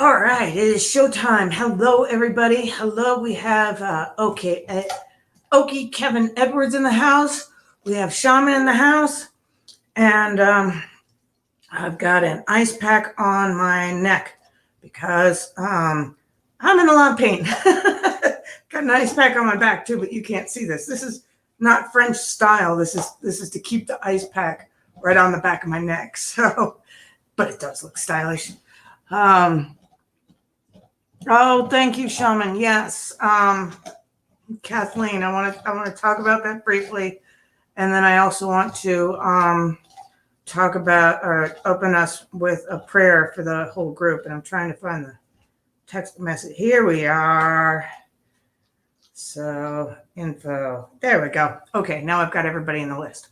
All right, it is showtime. Hello, everybody. Hello, we have Okie Kevin Edwards in the house. We have Shaman in the house, and I've got an ice pack on my neck because I'm in a lot of pain. Got an ice pack on my back too, but you can't see this. This is not French style. This is to keep the ice pack right on the back of my neck. So, but it does look stylish. Oh, thank you, Shaman. Yes. Kathleen, I want to talk about that briefly. And then I also want to talk about or open us with a prayer for the whole group. And I'm trying to find the text message. Here we are. So info. There we go. Okay, now I've got everybody in the list.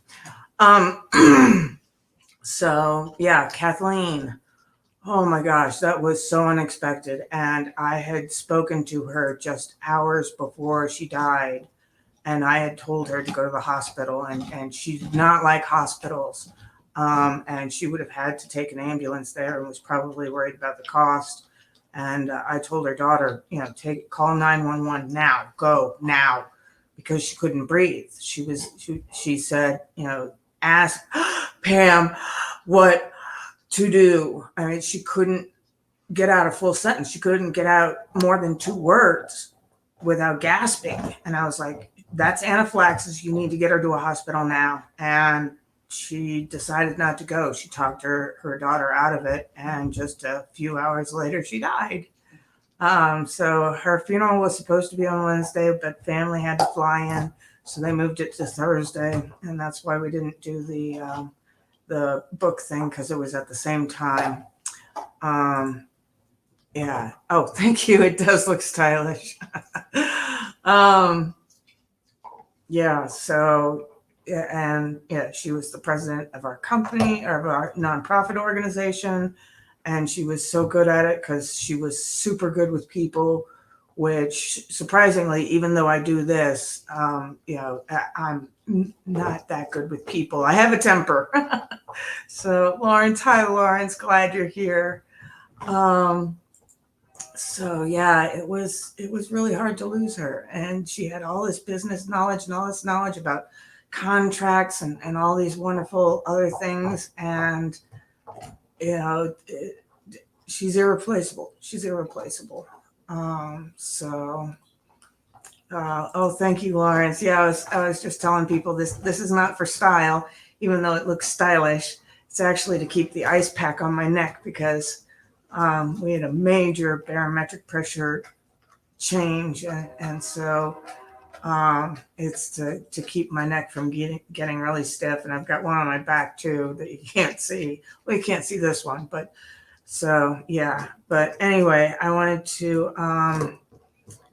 So yeah, Kathleen. Oh my gosh, that was so unexpected. And I had spoken to her just hours before she died. And I had told her to go to the hospital, and she did not like hospitals. And she would have had to take an ambulance there and was probably worried about the cost. And I told her daughter, call 911 now, go now, because she couldn't breathe. She said, ask Pam what to do. I mean, she couldn't get out a full sentence. She couldn't get out more than 2 words without gasping. And I was like, that's anaphylaxis. You need to get her to a hospital now. And she decided not to go. She talked her daughter out of it. And just a few hours later, she died. So her funeral was supposed to be on Wednesday, but family had to fly in. So they moved it to Thursday. And that's why we didn't do the book thing, because it was at the same time. Yeah. Oh, thank you. It does look stylish. Yeah. So, yeah, and yeah, she was the president of our company, or of our nonprofit organization, and she was so good at it because she was super good with people. Which surprisingly, even though I do this, I'm not that good with people. I have a temper. So, Lawrence, hi, Lawrence. Glad you're here. So yeah, it was really hard to lose her, and she had all this business knowledge and all this knowledge about contracts and all these wonderful other things, and she's irreplaceable. She's irreplaceable. Oh, thank you, Lawrence. Yeah, I was just telling people this is not for style, even though it looks stylish. It's actually to keep the ice pack on my neck because we had a major barometric pressure change, and so it's to keep my neck from getting really stiff. And I've got one on my back too that you can't see. Well, you can't see this one, but so yeah. But anyway, I wanted to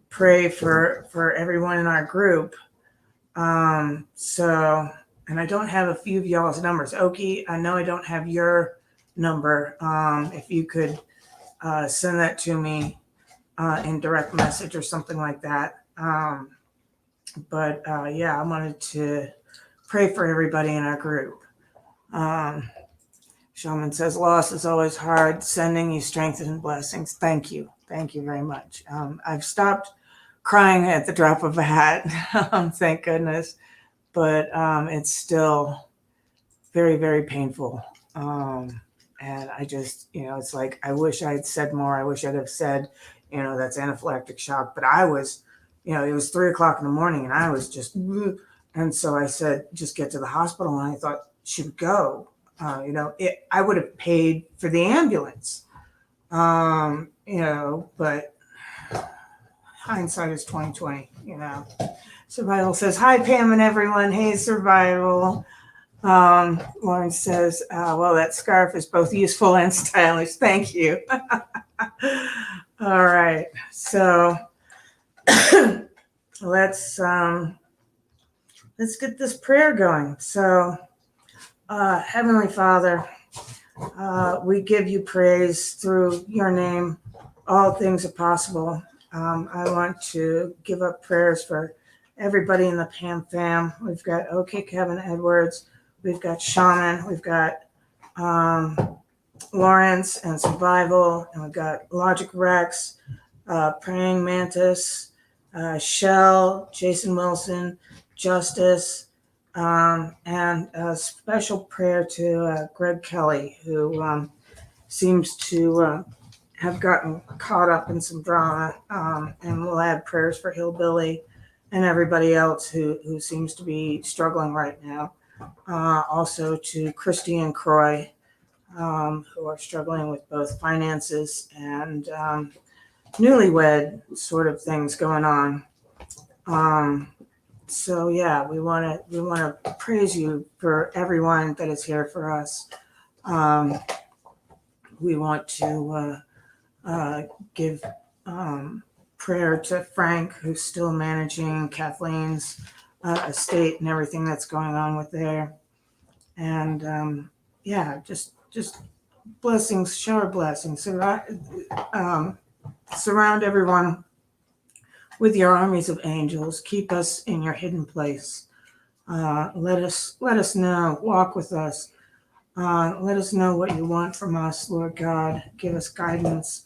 pray for everyone in our group. And I don't have a few of y'all's numbers. Okie, I know I don't have your number. If you could send that to me in direct message or something like that. But yeah, I wanted to pray for everybody in our group. Shaman says, loss is always hard. Sending you strength and blessings. Thank you. Thank you very much. I've stopped crying at the drop of a hat. Thank goodness. But it's still very, very painful. And I just, it's like, I wish I'd said more. I wish I'd have said, that's anaphylactic shock. But I was, it was 3:00 in the morning and I was just, and so I said, just get to the hospital. And I thought she would go. I would have paid for the ambulance, but hindsight is 2020, Survival says, hi, Pam and everyone. Hey, Survival. Lauren says, well, that scarf is both useful and stylish. Thank you. All right. So let's get this prayer going. So, Heavenly Father, we give you praise through your name. All things are possible. I want to give up prayers for everybody in the Pam fam. We've got OK Kevin Edwards. We've got Shaman. We've got Lawrence and Survival, and we've got Logic Rex, Praying Mantis, Shell, Jason Wilson, Justice, and a special prayer to Greg Kelly, who seems to have gotten caught up in some drama, and we'll add prayers for Hillbilly and everybody else who seems to be struggling right now. Also to Christy and Croy, who are struggling with both finances and newlywed sort of things going on. So yeah, we want to praise you for everyone that is here for us. We want to give prayer to Frank, who's still managing Kathleen's estate and everything that's going on with there. And yeah, just blessings, shower blessings. Surround everyone with your armies of angels. Keep us in your hidden place. Let us know. Walk with us. Let us know what you want from us, Lord God. Give us guidance.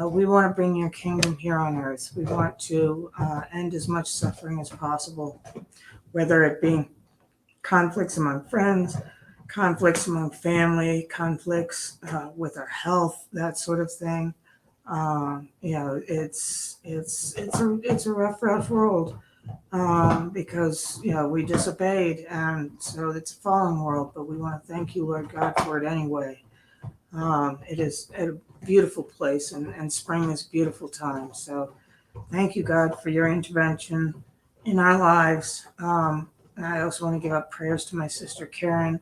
We want to bring your kingdom here on earth. We want to end as much suffering as possible, whether it be conflicts among friends, conflicts among family, conflicts with our health, that sort of thing. It's a rough world because we disobeyed, and so it's a fallen world. But we want to thank you, Lord God, for it anyway. It is a beautiful place, and spring is a beautiful time. So thank you, God, for your intervention in our lives. And I also want to give up prayers to my sister Karen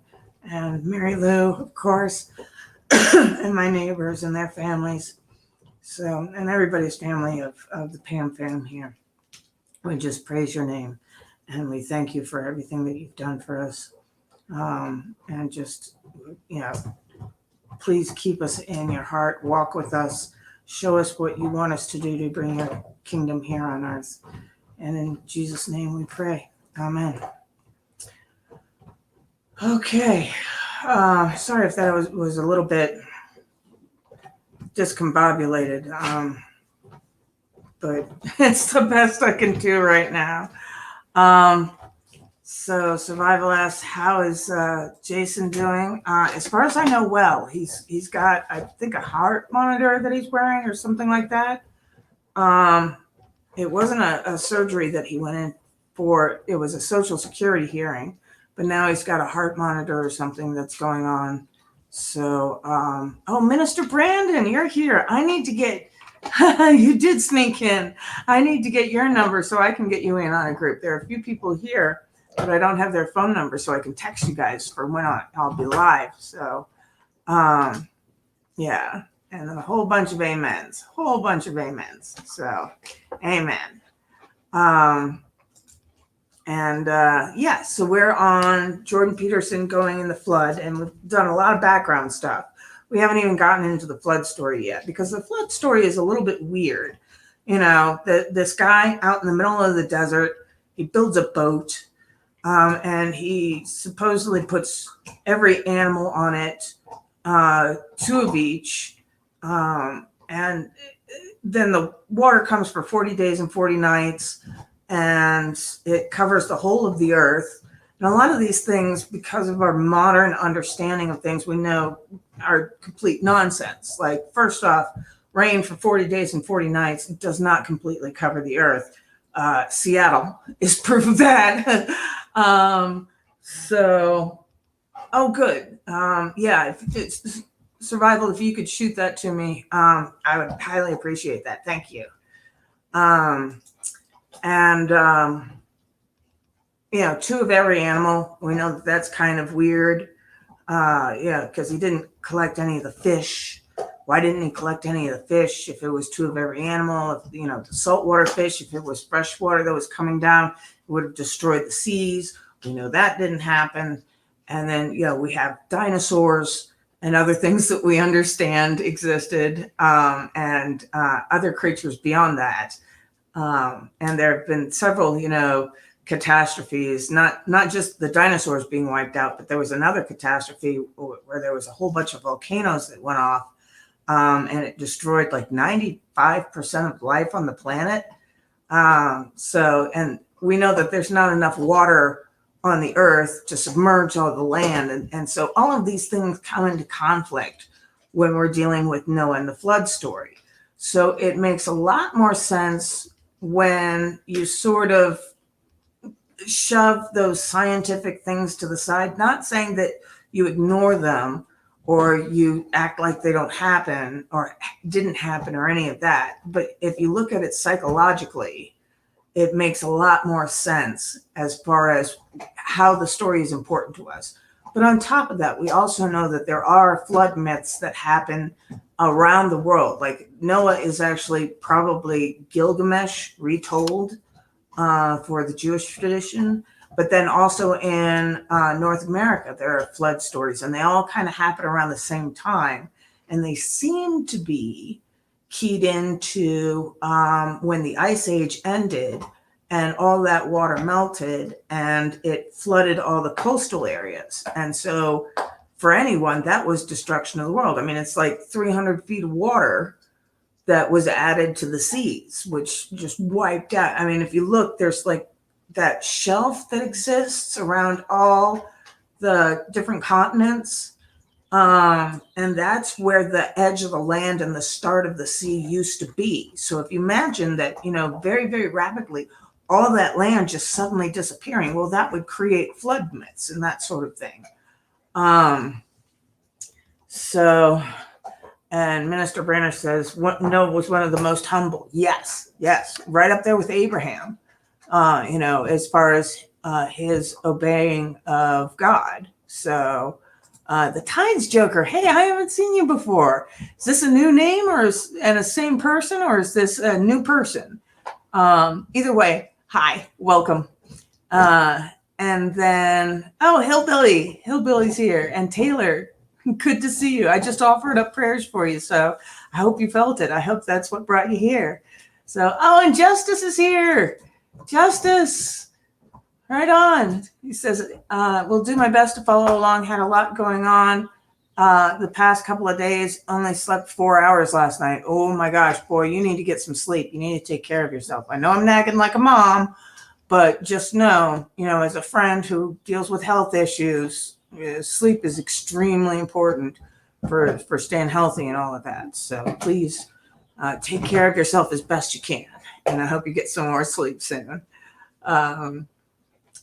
and Mary Lou, of course, and my neighbors and their families. So, and everybody's family of the Pam fam here. We just praise your name, and we thank you for everything that you've done for us. And just, please keep us in your heart. Walk with us. Show us what you want us to do to bring your kingdom here on earth. And in Jesus' name we pray. Amen. Okay. Sorry if that was a little bit discombobulated, but it's the best I can do right now. So Survival asks, how is Jason doing? As far as I know, well, he's got, I think, a heart monitor that he's wearing or something like that. It wasn't a surgery that he went in for. It was a Social Security hearing, but now he's got a heart monitor or something that's going on. So, Minister Brandon, you're here. I need to get, you did sneak in. I need to get your number so I can get you in on a group. There are a few people here, but I don't have their phone number, so I can text you guys for when I'll be live. So, yeah. And then a whole bunch of amens. So, amen. So we're on Jordan Peterson going in the flood, and we've done a lot of background stuff. We haven't even gotten into the flood story yet, because the flood story is a little bit weird. This guy out in the middle of the desert, he builds a boat, and he supposedly puts every animal on it, 2 of each, and then the water comes for 40 days and 40 nights, and it covers the whole of the earth. And a lot of these things, because of our modern understanding of things, we know are complete nonsense. Like, first off, rain for 40 days and 40 nights does not completely cover the earth. Seattle is proof of that. Good. If it's Survival, if you could shoot that to me, I would highly appreciate that. Thank you. 2 of every animal. We know that's kind of weird. Because he didn't collect any of the fish. Why didn't he collect any of the fish if it was 2 of every animal? If, the saltwater fish, if it was fresh water that was coming down, it would have destroyed the seas. We know that didn't happen. And then, we have dinosaurs and other things that we understand existed, and other creatures beyond that. And there have been several, catastrophes, not just the dinosaurs being wiped out, but there was another catastrophe where there was a whole bunch of volcanoes that went off, and it destroyed like 95% of life on the planet. And we know that there's not enough water on the earth to submerge all the land. And so all of these things come into conflict when we're dealing with Noah and the flood story. So it makes a lot more sense when you sort of shove those scientific things to the side, not saying that you ignore them or you act like they don't happen or didn't happen or any of that. But if you look at it psychologically, it makes a lot more sense as far as how the story is important to us. But on top of that, we also know that there are flood myths that happen around the world. Like Noah is actually probably Gilgamesh retold for the Jewish tradition. But then also in North America, there are flood stories, and they all kind of happen around the same time. And they seem to be keyed into when the Ice Age ended and all that water melted and it flooded all the coastal areas. And so for anyone, that was destruction of the world. I mean, it's like 300 feet of water that was added to the seas, which just wiped out. I mean, if you look, there's like that shelf that exists around all the different continents. And that's where the edge of the land and the start of the sea used to be. So if you imagine that, very, very rapidly, all that land just suddenly disappearing, well, that would create flood myths and that sort of thing. And Minister Branner says, Noah was one of the most humble. Yes, right up there with Abraham, as far as his obeying of God. So the Tides Joker, hey, I haven't seen you before. Is this a new name and a same person, or is this a new person? Either way, hi, welcome. And then, Hillbilly's here. And Taylor, good to see you. I just offered up prayers for you, so I hope you felt it. I hope that's what brought you here. So, and Justice is here. Justice, right on. He says, we'll do my best to follow along. Had a lot going on the past couple of days. Only slept 4 hours last night. Oh my gosh, boy, you need to get some sleep. You need to take care of yourself. I know I'm nagging like a mom, but just know, as a friend who deals with health issues, sleep is extremely important for staying healthy and all of that. So please take care of yourself as best you can. And I hope you get some more sleep soon.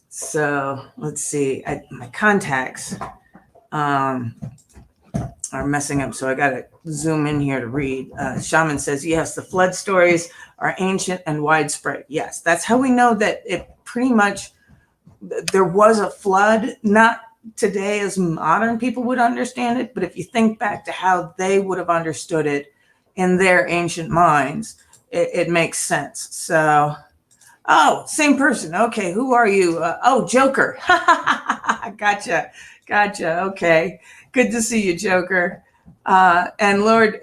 So let's see. My contacts are messing up, so I got to zoom in here to read. Shaman says, yes, the flood stories are ancient and widespread. Yes, that's how we know that it pretty much, there was a flood, not today as modern people would understand it, but if you think back to how they would have understood it in their ancient minds, it makes sense. So, same person. Okay, who are you? Joker. Gotcha. Okay, good to see you, Joker. And Lord,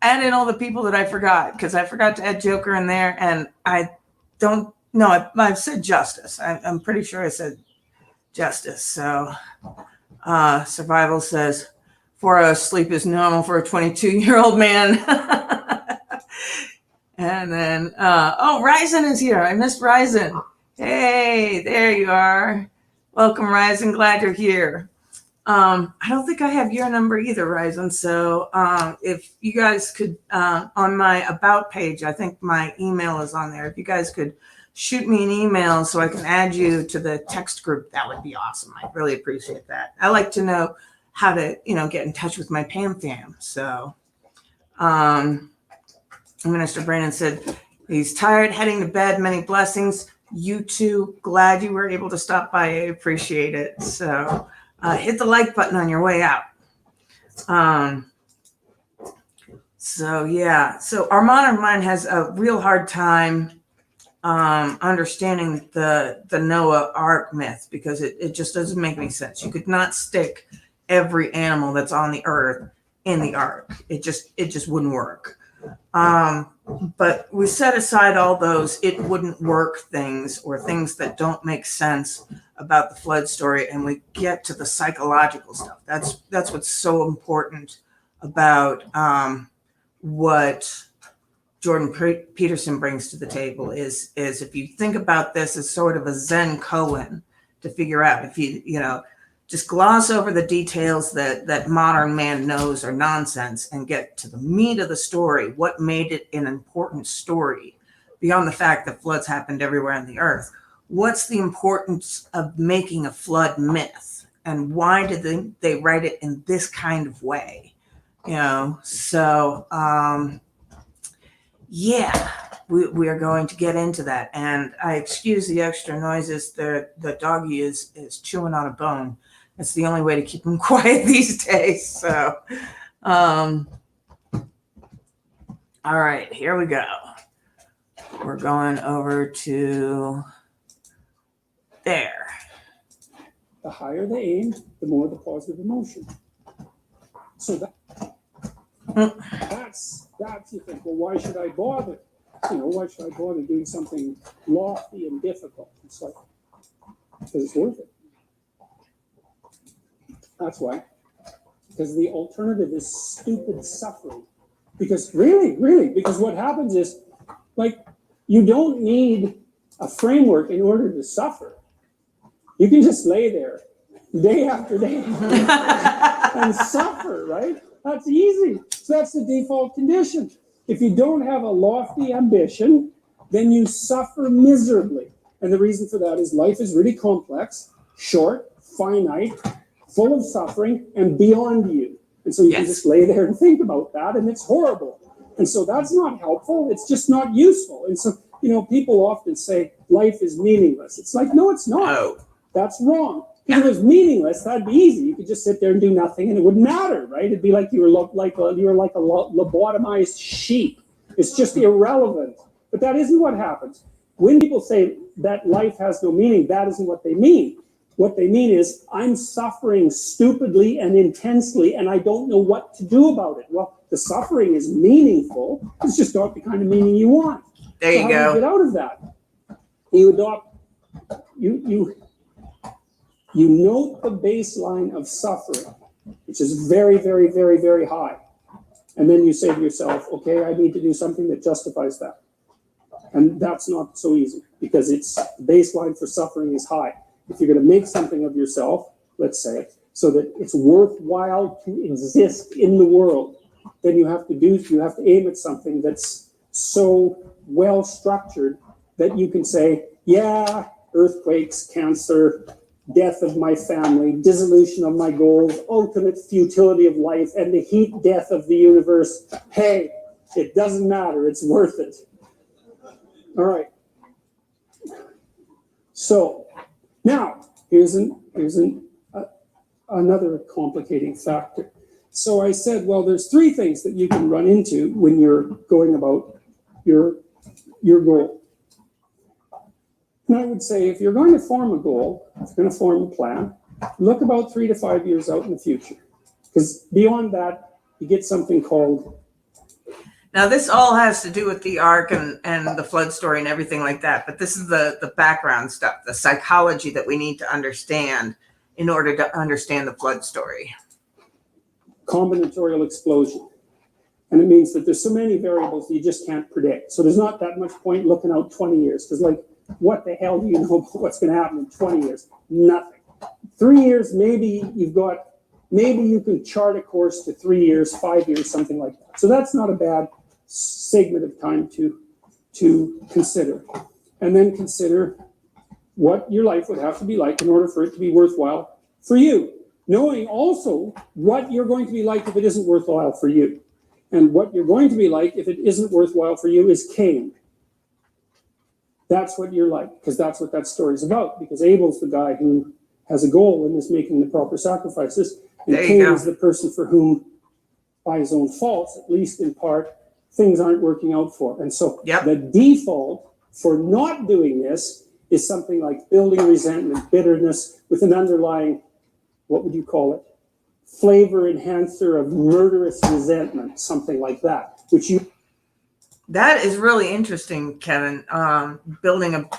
add in all the people that I forgot, because I forgot to add Joker in there, and I don't know. I've said Justice. I'm pretty sure I said Justice. So Survival says 4 hours sleep is normal for a 22-year-old man. And then Ryzen is here. I missed Ryzen. Hey, there you are. Welcome, Ryzen. Glad you're here. I don't think I have your number either, Ryzen. So if you guys could, on my About page, I think my email is on there. If you guys could shoot me an email so I can add you to the text group, that would be awesome. I really appreciate that. I like to know how to, get in touch with my Pam fam. So Minister Brandon said he's tired, heading to bed. Many blessings. You too. Glad you were able to stop by. I appreciate it. So hit the like button on your way out. So our modern mind has a real hard time understanding the Noah Ark myth, because it just doesn't make any sense. You could not stick every animal that's on the earth in the ark. It just wouldn't work. But we set aside all those it wouldn't work things or things that don't make sense about the flood story, and we get to the psychological stuff. That's what's so important about what Jordan Peterson brings to the table is if you think about this as sort of a Zen koan to figure out, if you just gloss over the details that modern man knows are nonsense and get to the meat of the story, what made it an important story beyond the fact that floods happened everywhere on the earth. What's the importance of making a flood myth, and why did they write it in this kind of way? So yeah, we are going to get into that. And I excuse the extra noises. The doggy is chewing on a bone. It's the only way to keep him quiet these days. So, all right, here we go. We're going over to there. The higher the aim, the more the positive emotion. So that's you think, well, why should I bother? Why should I bother doing something lofty and difficult? It's like, because it's worth it. That's why. Because the alternative is stupid suffering. Because really, because what happens is, like, you don't need a framework in order to suffer. You can just lay there day after day and suffer, right? That's easy. So that's the default condition. If you don't have a lofty ambition, then you suffer miserably. And the reason for that is life is really complex, short, finite, full of suffering, and beyond you. And so you can just lay there and think about that, and it's horrible. And so that's not helpful. It's just not useful. And so, people often say life is meaningless. It's like, no, it's not. Oh. That's wrong. If it was meaningless, that'd be easy. You could just sit there and do nothing, and it wouldn't matter, right? It'd be like you were like a lobotomized sheep. It's just irrelevant. But that isn't what happens. When people say that life has no meaning, that isn't what they mean. What they mean is, I'm suffering stupidly and intensely, and I don't know what to do about it. Well, the suffering is meaningful. It's just not the kind of meaning you want. There you go. How do you get out of that? You adopt. You note the baseline of suffering, which is very, very, very, very high. And then you say to yourself, okay, I need to do something that justifies that. And that's not so easy, because the baseline for suffering is high. If you're going to make something of yourself, let's say, so that it's worthwhile to exist in the world, then you have to aim at something that's so well structured that you can say, yeah, earthquakes, cancer, death of my family, dissolution of my goals, ultimate futility of life, and the heat death of the universe. Hey, it doesn't matter. It's worth it. All right. So now here's another complicating factor. So I said, well, there's three things that you can run into when you're going about your goal. And I would say, if you're going to form a goal, if you're going to form a plan, look about 3 to 5 years out in the future. Because beyond that, you get something called... Now, this all has to do with the ark and the flood story and everything like that. But this is the background stuff, the psychology that we need to understand in order to understand the flood story. Combinatorial explosion. And it means that there's so many variables that you just can't predict. So there's not that much point looking out 20 years. Because, like, what the hell do you know about what's going to happen in 20 years? Nothing. 3 years, maybe you can chart a course to 3 years, 5 years, something like that. So that's not a bad segment of time to consider. And then consider what your life would have to be like in order for it to be worthwhile for you. Knowing also what you're going to be like if it isn't worthwhile for you. And what you're going to be like if it isn't worthwhile for you is Cain. That's what you're like, because that's what that story is about. Because Abel's the guy who has a goal and is making the proper sacrifices. And Cain is the person for whom, by his own faults, at least in part, things aren't working out for. And so the default for not doing this is something like building resentment, bitterness, with an underlying, what would you call it? Flavor enhancer of murderous resentment, something like that, which you That is really interesting, Kevin. Building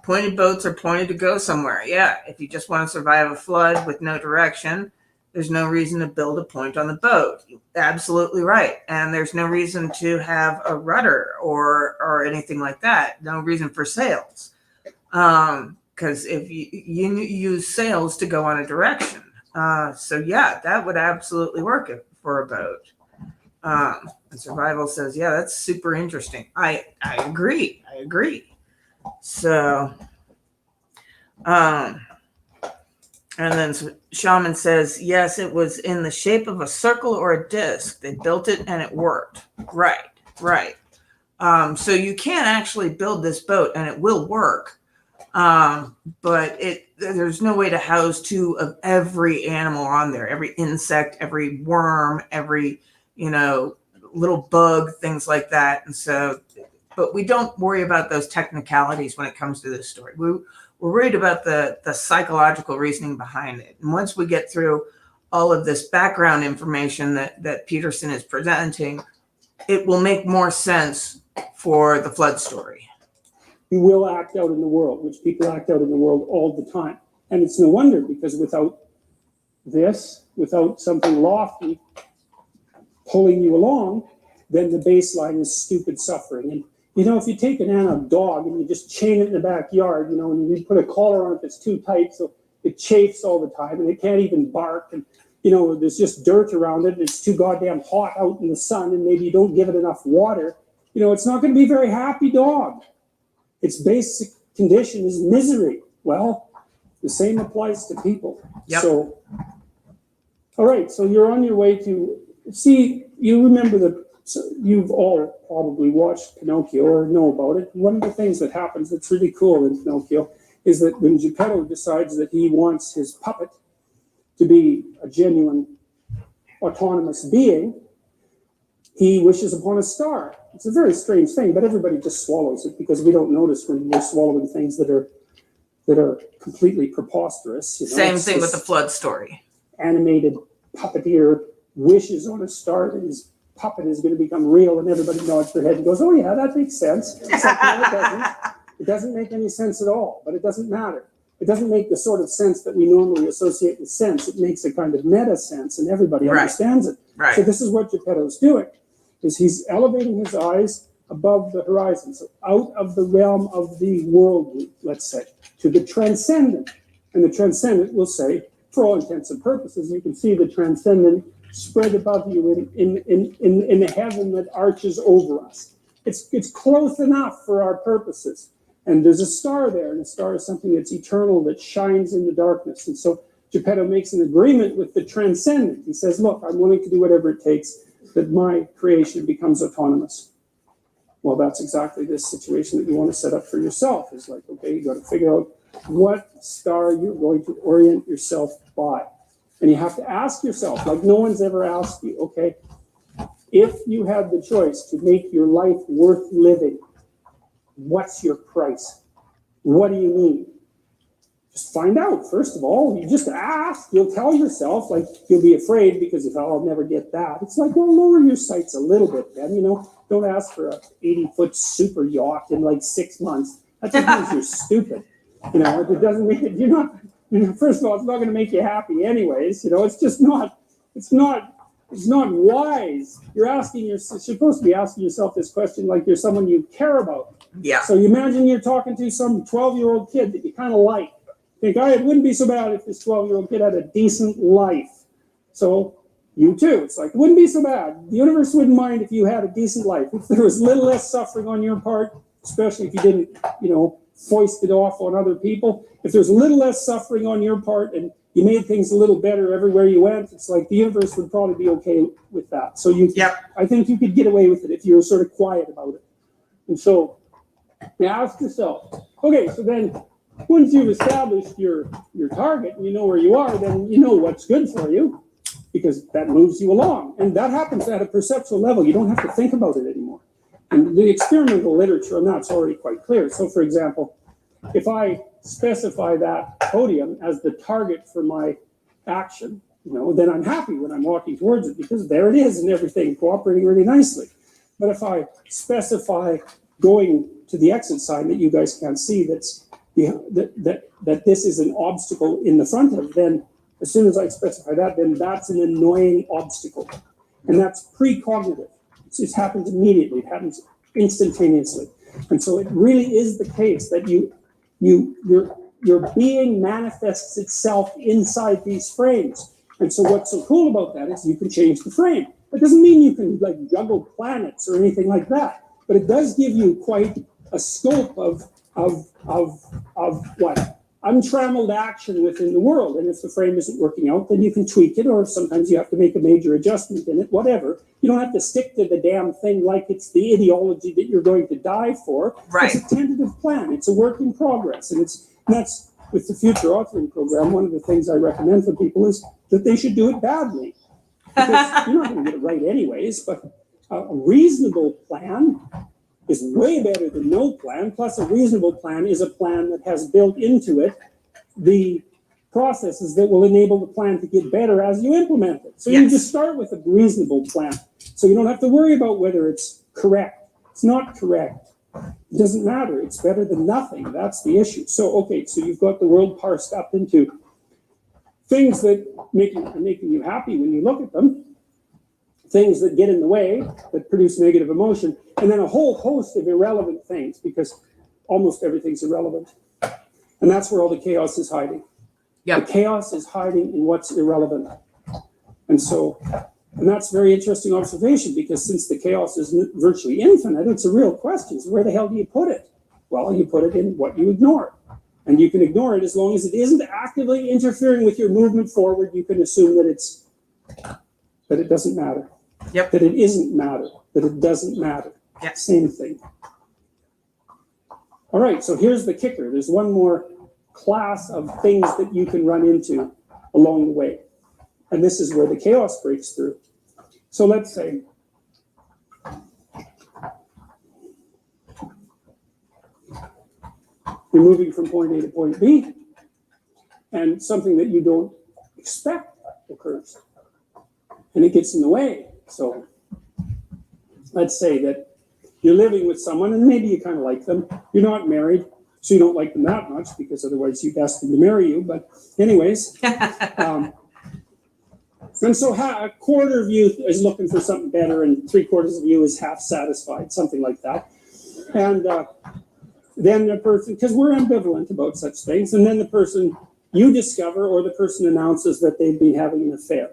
pointed boats are pointed to go somewhere. Yeah, if you just want to survive a flood with no direction, there's no reason to build a point on the boat. Absolutely right. And there's no reason to have a rudder or anything like that. No reason for sails. Because if you use sails to go on a direction. So yeah, that would absolutely work for a boat. And survival says, yeah, that's super interesting. I agree. So, and then Shaman says, yes, it was in the shape of a circle or a disc. They built it and it worked. Right. So you can actually build this boat and it will work. But there's no way to house two of every animal on there, every insect, every worm, every, little bug, things like that. And so, but we don't worry about those technicalities when it comes to this story. We're worried about the psychological reasoning behind it. And once we get through all of this background information that Peterson is presenting, it will make more sense for the flood story. You will act out in the world, which people act out in the world all the time. And it's no wonder, because without something lofty pulling you along, then the baseline is stupid suffering. And, if you take an animal dog and you just chain it in the backyard, and you put a collar on it that's too tight so it chafes all the time and it can't even bark, and, there's just dirt around it and it's too goddamn hot out in the sun, and maybe you don't give it enough water, it's not going to be a very happy dog. Its basic condition is misery. Well, the same applies to people. Yep. So, all right, so you're on your way to see, you remember you've all probably watched Pinocchio or know about it. One of the things that happens that's really cool in Pinocchio is that when Geppetto decides that he wants his puppet to be a genuine autonomous being, he wishes upon a star. It's a very strange thing, but everybody just swallows it because we don't notice when we're swallowing things that are completely preposterous. Same thing with the flood story. Animated puppeteer wishes on a star that his puppet is going to become real, and everybody nods their head and goes, oh yeah, that makes sense. Except it doesn't make any sense at all, but it doesn't matter. It doesn't make the sort of sense that we normally associate with sense. It makes a kind of meta sense, and everybody understands it. Right. So this is what Geppetto's doing, is he's elevating his eyes above the horizon, so out of the realm of the worldly, let's say, to the transcendent. And the transcendent will say, for all intents and purposes, you can see the transcendent spread above you in the heaven that arches over us. It's close enough for our purposes. And there's a star there, and a star is something that's eternal, that shines in the darkness. And so Geppetto makes an agreement with the transcendent. He says, look, I'm willing to do whatever it takes that my creation becomes autonomous. Well, that's exactly this situation that you want to set up for yourself. Is like, okay, you got to figure out what star you're going to orient yourself by. And you have to ask yourself, like no one's ever asked you, okay, if you had the choice to make your life worth living, what's your price? What do you need? Just find out. First of all, you just ask. You'll tell yourself, like, you'll be afraid because if I'll never get that. It's like, well, lower your sights a little bit, then, don't ask for a 80-foot super yacht in like 6 months. That just means you're stupid. It doesn't mean you're not. First of all, it's not going to make you happy anyways. It's just not. It's not wise. You're supposed to be asking yourself this question like you're someone you care about. Yeah. So you imagine you're talking to some 12-year-old kid that you kind of like. Think, it wouldn't be so bad if this 12-year-old kid had a decent life. So you too. It's like, it wouldn't be so bad. The universe wouldn't mind if you had a decent life. If there was a little less suffering on your part, especially if you didn't, foist it off on other people. If there's a little less suffering on your part and you made things a little better everywhere you went, it's like the universe would probably be okay with that. So I think you could get away with it if you're sort of quiet about it. And so you ask yourself, okay, so then once you've established your target and you know where you are, then you know what's good for you because that moves you along. And that happens at a perceptual level. You don't have to think about it anymore. And the experimental literature on that's already quite clear. So, for example, if I specify that podium as the target for my action, then I'm happy when I'm walking towards it because there it is and everything cooperating really nicely. specify going to the exit sign that you guys can't see, that this is an obstacle in the front of, then as soon as I specify that, then that's an annoying obstacle. And that's precognitive. It happens immediately. It happens instantaneously. And so it really is the case that your being manifests itself inside these frames. And so what's so cool about that is you can change the frame. It doesn't mean you can like juggle planets or anything like that, but it does give you quite a scope of what? Untrammeled action within the world. And if the frame isn't working out, then you can tweak it, or sometimes you have to make a major adjustment in it, whatever. You don't have to stick to the damn thing like it's the ideology that you're going to die for. Right. It's a tentative plan. It's a work in progress. And that's with the future authoring program. One of the things I recommend for people is that they should do it badly. Because you're not going to get it right anyways, but a reasonable plan is way better than no plan. Plus, a reasonable plan is a plan that has built into it the processes that will enable the plan to get better as you implement it. So you just start with a reasonable plan. So you don't have to worry about whether it's correct. It's not correct. It doesn't matter. It's better than nothing. That's the issue. So, okay, so you've got the world parsed up into things that are making you happy when you look at them, things that get in the way, that produce negative emotion, and then a whole host of irrelevant things, because almost everything's irrelevant. And that's where all the chaos is hiding. Yep. The chaos is hiding in what's irrelevant. And that's a very interesting observation, because since the chaos is virtually infinite, it's a real question. So where the hell do you put it? Well, you put it in what you ignore. And you can ignore it as long as it isn't actively interfering with your movement forward. You can assume that it doesn't matter. Yep. That it isn't matter. That it doesn't matter. Yep. Same thing. All right, so here's the kicker. There's one more class of things that you can run into along the way. And this is where the chaos breaks through. So let's say you're moving from point A to point B, and something that you don't expect occurs, and it gets in the way. So let's say that you're living with someone, and maybe you kind of like them. You're not married, so you don't like them that much, because otherwise you'd ask them to marry you. But anyways, and so a quarter of you is looking for something better, and 3/4 of you is half satisfied, something like that. And then the person, because we're ambivalent about such things, and then the person you discover, or the person announces that they've been having an affair.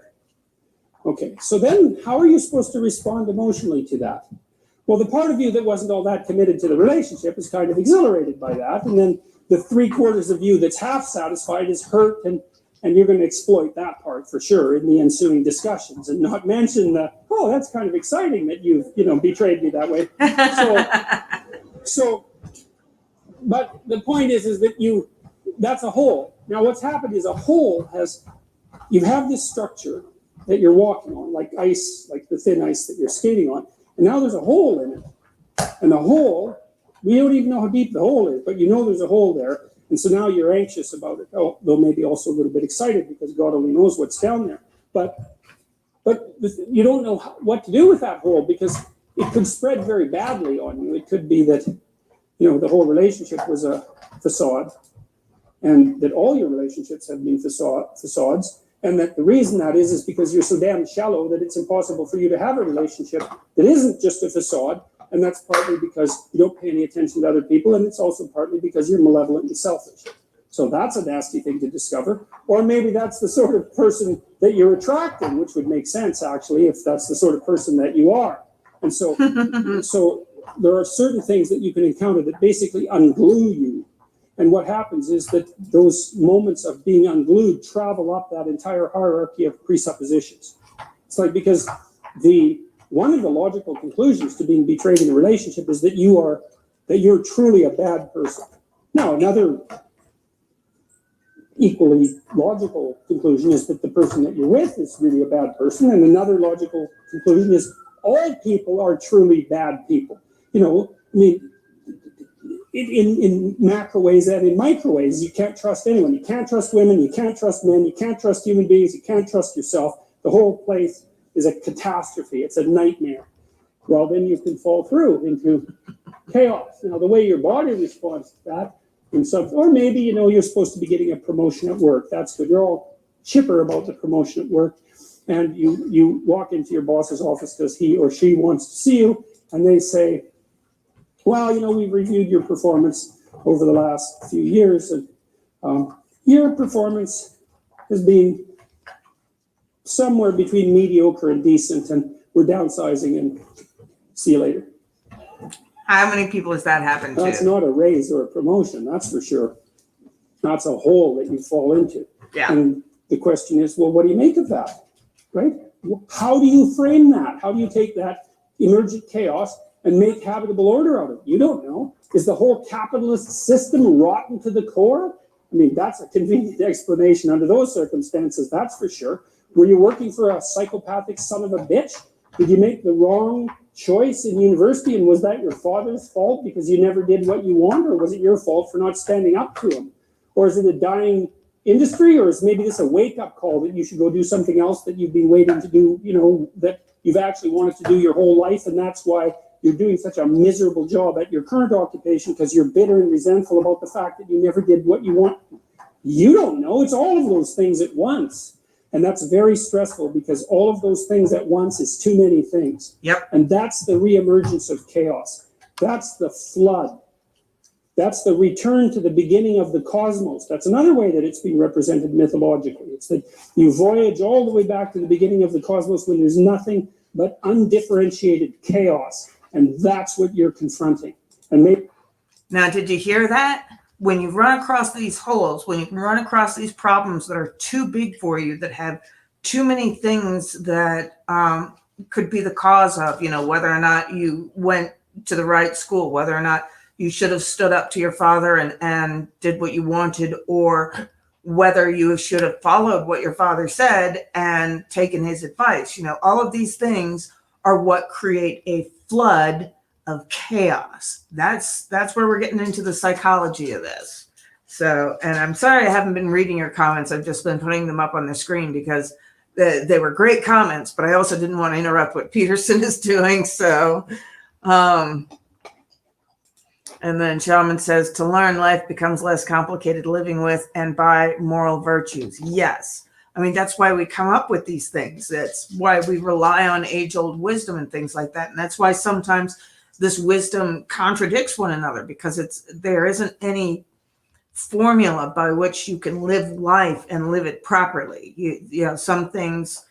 Okay, so then how are you supposed to respond emotionally to that? Well, the part of you that wasn't all that committed to the relationship is kind of exhilarated by that, and then the 3/4 of you that's half satisfied is hurt, and you're going to exploit that part for sure in the ensuing discussions, and not mention the, oh, that's kind of exciting that you've betrayed me that way. But the point is that that's a hole. Now what's happened is a hole you have this structure that you're walking on, like ice, like the thin ice that you're skating on, and now there's a hole in it. And the hole, we don't even know how deep the hole is, but there's a hole there. And so now you're anxious about it. Oh, though maybe also a little bit excited, because God only knows what's down there. But you don't know what to do with that hole, because it could spread very badly on you. It could be that, the whole relationship was a facade, and that all your relationships have been facades, and that the reason that is because you're so damn shallow that it's impossible for you to have a relationship that isn't just a facade. And that's partly because you don't pay any attention to other people, and it's also partly because you're malevolent and selfish. So that's a nasty thing to discover. Or maybe that's the sort of person that you're attracting, which would make sense, actually, if that's the sort of person that you are. And so there are certain things that you can encounter that basically unglue you. And what happens is that those moments of being unglued travel up that entire hierarchy of presuppositions. It's like, because one of the logical conclusions to being betrayed in a relationship is that you're truly a bad person. Now, another equally logical conclusion is that the person that you're with is really a bad person, and another logical conclusion is all people are truly bad people. In macro ways and in micro ways, you can't trust anyone. You can't trust women, you can't trust men, you can't trust human beings, you can't trust yourself. The whole place is a catastrophe. It's a nightmare. well, then you can fall through into chaos. Now, the way your body responds to that, or maybe, you're supposed to be getting a promotion at work. That's good. You're all chipper about the promotion at work. And you walk into your boss's office because he or she wants to see you, and they say, well, we've reviewed your performance over the last few years, and your performance has been somewhere between mediocre and decent, and we're downsizing, and see you later. How many people has that happened to? That's not a raise or a promotion, that's for sure. That's a hole that you fall into. Yeah. And the question is, well, what do you make of that? Right? How do you frame that? How do you take that emergent chaos and make habitable order out of it? You don't know. Is the whole capitalist system rotten to the core? I mean, that's a convenient explanation under those circumstances, that's for sure. Were you working for a psychopathic son of a bitch? Did you make the wrong choice in university, and was that your father's fault because you never did what you want, or was it your fault for not standing up to him? Or is it a dying industry, or is maybe this a wake-up call that you should go do something else that you've been waiting to do, that you've actually wanted to do your whole life, and that's why you're doing such a miserable job at your current occupation because you're bitter and resentful about the fact that you never did what you want? You don't know. It's all of those things at once. And that's very stressful because all of those things at once is too many things. Yep. And that's the reemergence of chaos. That's the flood. That's the return to the beginning of the cosmos. That's another way that it's been represented mythologically. It's that you voyage all the way back to the beginning of the cosmos when there's nothing but undifferentiated chaos. And that's what you're confronting. And now, did you hear that? When you run across these holes, when you can run across these problems that are too big for you, that have too many things that could be the cause of, whether or not you went to the right school, whether or not you should have stood up to your father and did what you wanted, or whether you should have followed what your father said and taken his advice. All of these things are what create a flood of chaos. That's where we're getting into the psychology of this. So, and I'm sorry I haven't been reading your comments. I've just been putting them up on the screen because they were great comments, but I also didn't want to interrupt what Peterson is doing. So, and then Shaman says, to learn, life becomes less complicated living with and by moral virtues. Yes. I mean, that's why we come up with these things. That's why we rely on age-old wisdom and things like that. And that's why sometimes this wisdom contradicts one another, because there isn't any formula by which you can live life and live it properly. Some things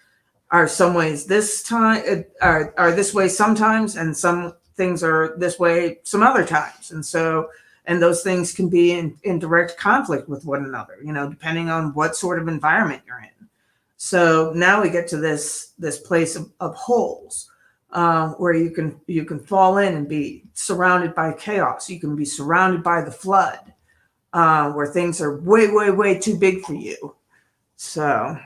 are some ways this time are this way sometimes, and some things are this way some other times. And those things can be in direct conflict with one another, depending on what sort of environment you're in. So now we get to this place of holes, where you can fall in and be surrounded by chaos. You can be surrounded by the flood, where things are way, way, way too big for you. So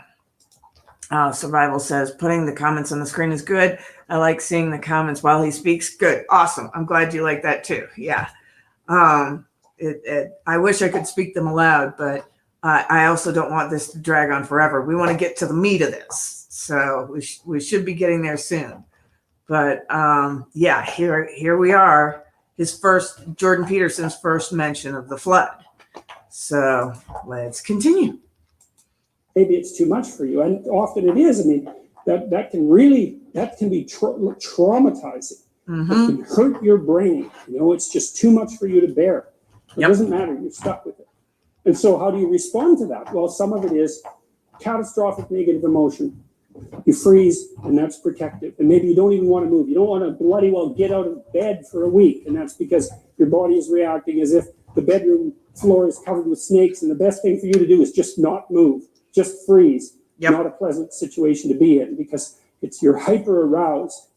Survival says, putting the comments on the screen is good. I like seeing the comments while he speaks. Good. Awesome. I'm glad you like that too. Yeah. I wish I could speak them aloud, but I also don't want this to drag on forever. We want to get to the meat of this. So we should be getting there soon. But yeah, here we are. Jordan Peterson's first mention of the flood. So let's continue. Maybe it's too much for you, and often it is. I mean, that can be traumatizing. Mm-hmm. It can hurt your brain. It's just too much for you to bear. It doesn't matter. You're stuck with it. And so how do you respond to that? Well, some of it is catastrophic negative emotion. You freeze, and that's protective. And maybe you don't even want to move. You don't want to bloody well get out of bed for a week. And that's because your body is reacting as if the bedroom floor is covered with snakes. And the best thing for you to do is just not move, just freeze. Yep. Not a pleasant situation to be in, because you're hyper aroused,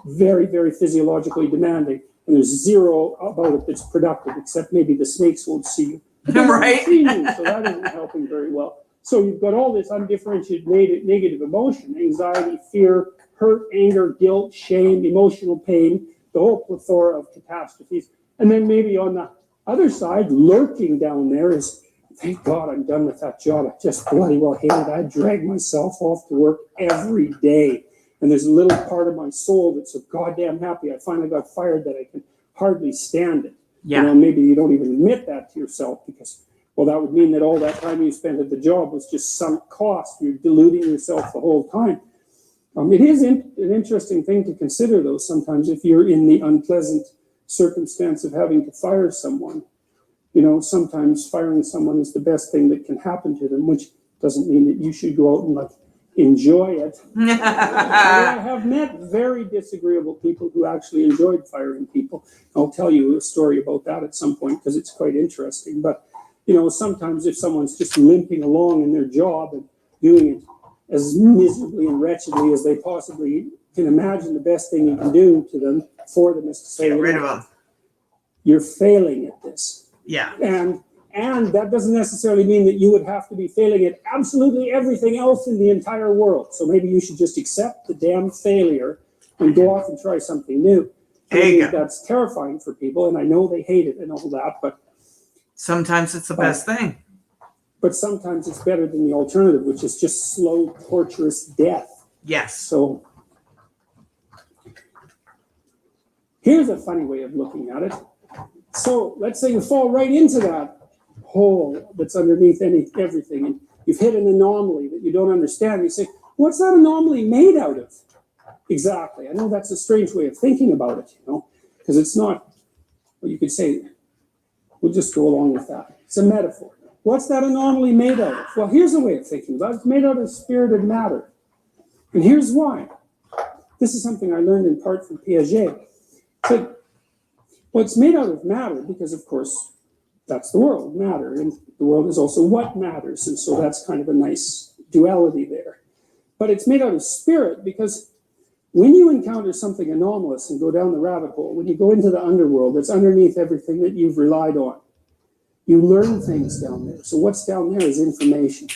very, very physiologically demanding. And there's zero about it that's productive, except maybe the snakes won't see you. Right. See you, so that isn't helping very well. So you've got all this undifferentiated negative emotion, anxiety, fear, hurt, anger, guilt, shame, emotional pain, the whole plethora of catastrophes. And then maybe on the other side, lurking down there is, thank God I'm done with that job. I just bloody well hate it. I drag myself off to work every day. And there's a little part of my soul that's so goddamn happy I finally got fired that I can hardly stand it. Yeah. You know, maybe you don't even admit that to yourself because, well, that would mean that all that time you spent at the job was just sunk cost. You're deluding yourself the whole time. It is an interesting thing to consider, though, sometimes if you're in the unpleasant circumstance of having to fire someone. You know, sometimes firing someone is the best thing that can happen to them, which doesn't mean that you should go out and like enjoy it. I have met very disagreeable people who actually enjoyed firing people. I'll tell you a story about that at some point because it's quite interesting. But, you know, sometimes if someone's just limping along in their job and doing it as miserably and wretchedly as they possibly can imagine, the best thing you can do to them, for them, is to say, Get rid of them. You're failing at this. Yeah. And that doesn't necessarily mean that you would have to be failing at absolutely everything else in the entire world. So maybe you should just accept the damn failure and go off and try something new. That's terrifying for people, and I know they hate it and all that, but sometimes it's the best thing. But sometimes it's better than the alternative, which is just slow, torturous death. Yes. So here's a funny way of looking at it. So let's say you fall right into that hole that's underneath everything, and you've hit an anomaly that you don't understand. You say, what's that anomaly made out of? Exactly. I know that's a strange way of thinking about it, you know, because it's not, well, you could say, we'll just go along with that. It's a metaphor. What's that anomaly made out of? Well, here's a way of thinking about it. It's made out of spirit and matter. And here's why. This is something I learned in part from Piaget. So, well, it's made out of matter because, of course, that's the world, matter. And the world is also what matters. And so that's kind of a nice duality there. But it's made out of spirit because when you encounter something anomalous and go down the rabbit hole, when you go into the underworld that's underneath everything that you've relied on, you learn things down there. So what's down there is information.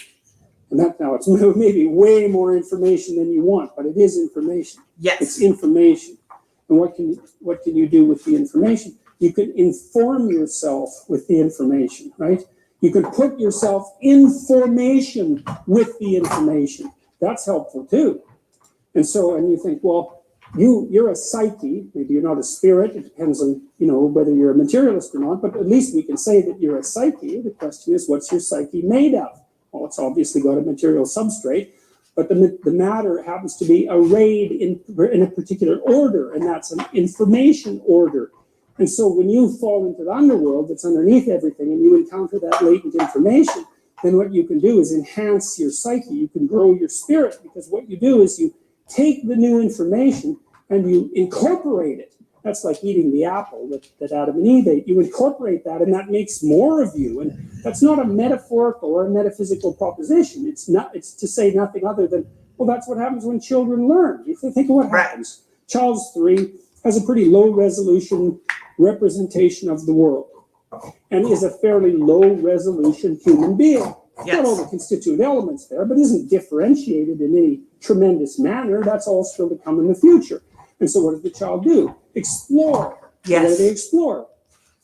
And that now it's maybe way more information than you want, but it is information. Yes. It's information. And what can you do with the information? You can inform yourself with the information, right? You can put yourself in formation with the information. That's helpful too. And so, and you think, well, you're a psyche. Maybe you're not a spirit. It depends on, you know, whether you're a materialist or not, but at least we can say that you're a psyche. The question is, what's your psyche made of? Well, it's obviously got a material substrate, but the matter happens to be arrayed in a particular order, and that's an information order. And so when you fall into the underworld that's underneath everything and you encounter that latent information, then what you can do is enhance your psyche. You can grow your spirit, because what you do is you take the new information and you incorporate it. That's like eating the apple that Adam and Eve ate. You incorporate that, and that makes more of you. And that's not a metaphorical or a metaphysical proposition. It's to say nothing other than, well, that's what happens when children learn. If you think of what happens, Charles III has a pretty low resolution representation of the world and is a fairly low resolution human being. Yes. Got all the constituent elements there, but isn't differentiated in any tremendous manner. That's all still to come in the future. And so what does the child do? Explore. Yes. What do they explore?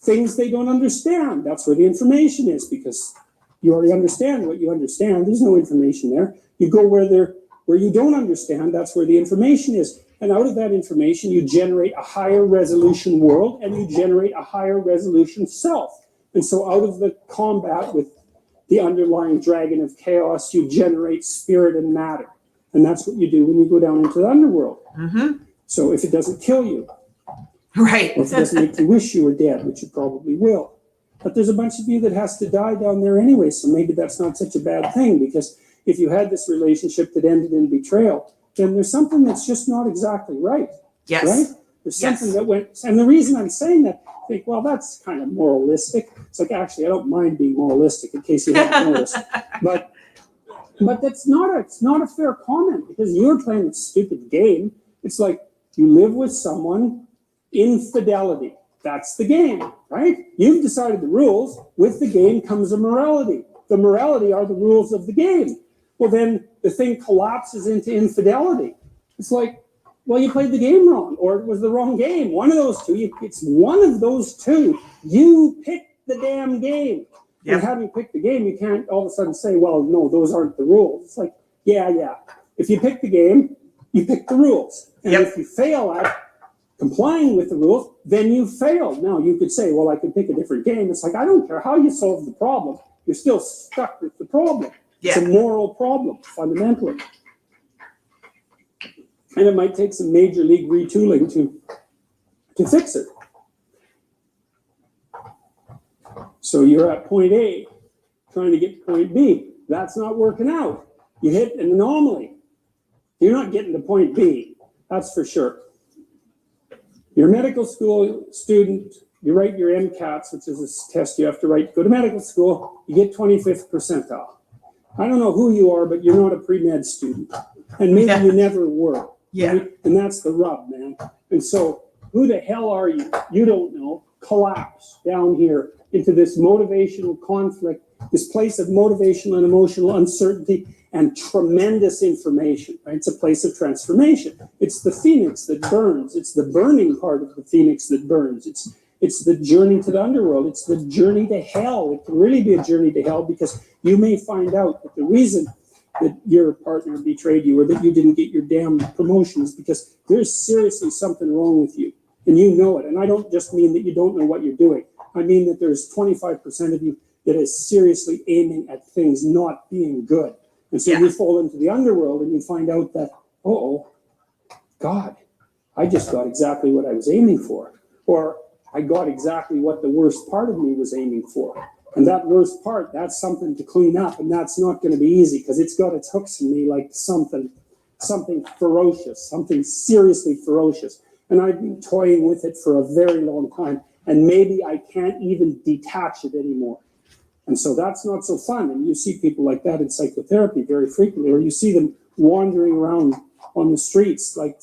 Things they don't understand. That's where the information is, because you already understand what you understand. There's no information there. You go where you don't understand. That's where the information is. And out of that information, you generate a higher resolution world, and you generate a higher resolution self. And so out of the combat with the underlying dragon of chaos, you generate spirit and matter. And that's what you do when you go down into the underworld. Mm-hmm. So if it doesn't kill you, right, or if it doesn't make you wish you were dead, which it probably will. But there's a bunch of you that has to die down there anyway, so maybe that's not such a bad thing, because if you had this relationship that ended in betrayal, then there's something that's just not exactly right. Yes. Right? There's something that went, and the reason I'm saying that, I think, well, that's kind of moralistic. It's like, actually, I don't mind being moralistic, in case you haven't noticed. But it's not a fair comment, because you're playing a stupid game. It's like you live with someone, infidelity. That's the game, right? You've decided the rules. With the game comes a morality. The morality are the rules of the game. Well, then the thing collapses into infidelity. It's like, well, you played the game wrong, or it was the wrong game. One of those two. It's one of those two. You picked the damn game. Yep. And having picked the game, you can't all of a sudden say, well, no, those aren't the rules. It's like, yeah. If you pick the game, you pick the rules. And Yep. if you fail at complying with the rules, then you failed. Now, you could say, well, I could pick a different game. It's like, I don't care how you solve the problem. You're still stuck with the problem. It's a moral problem, fundamentally. And it might take some major league retooling to fix it. So you're at point A, trying to get to point B. That's not working out. You hit an anomaly. You're not getting to point B, that's for sure. You're a medical school student, you write your MCATs, which is a test you have to write to go to medical school, you get 25th percentile. I don't know who you are, but you're not a pre-med student. And maybe you never were. Yeah. Right? And that's the rub, man. And so, who the hell are you? You don't know. Collapse down here into this motivational conflict, this place of motivational and emotional uncertainty and tremendous information, right? It's a place of transformation. It's the phoenix that burns. It's the burning part of the phoenix that burns. It's the journey to the underworld. It's the journey to hell. It can really be a journey to hell because you may find out that the reason that your partner betrayed you or that you didn't get your damn promotion is because there's seriously something wrong with you. And you know it. And I don't just mean that you don't know what you're doing. I mean that there's 25% of you that is seriously aiming at things not being good. And so you fall into the underworld and you find out that, God, I just got exactly what I was aiming for. Or I got exactly what the worst part of me was aiming for. And that worst part, that's something to clean up. And that's not going to be easy because it's got its hooks in me like something ferocious, something seriously ferocious. And I've been toying with it for a very long time. And maybe I can't even detach it anymore. And so that's not so fun. And you see people like that in psychotherapy very frequently, or you see them wandering around on the streets like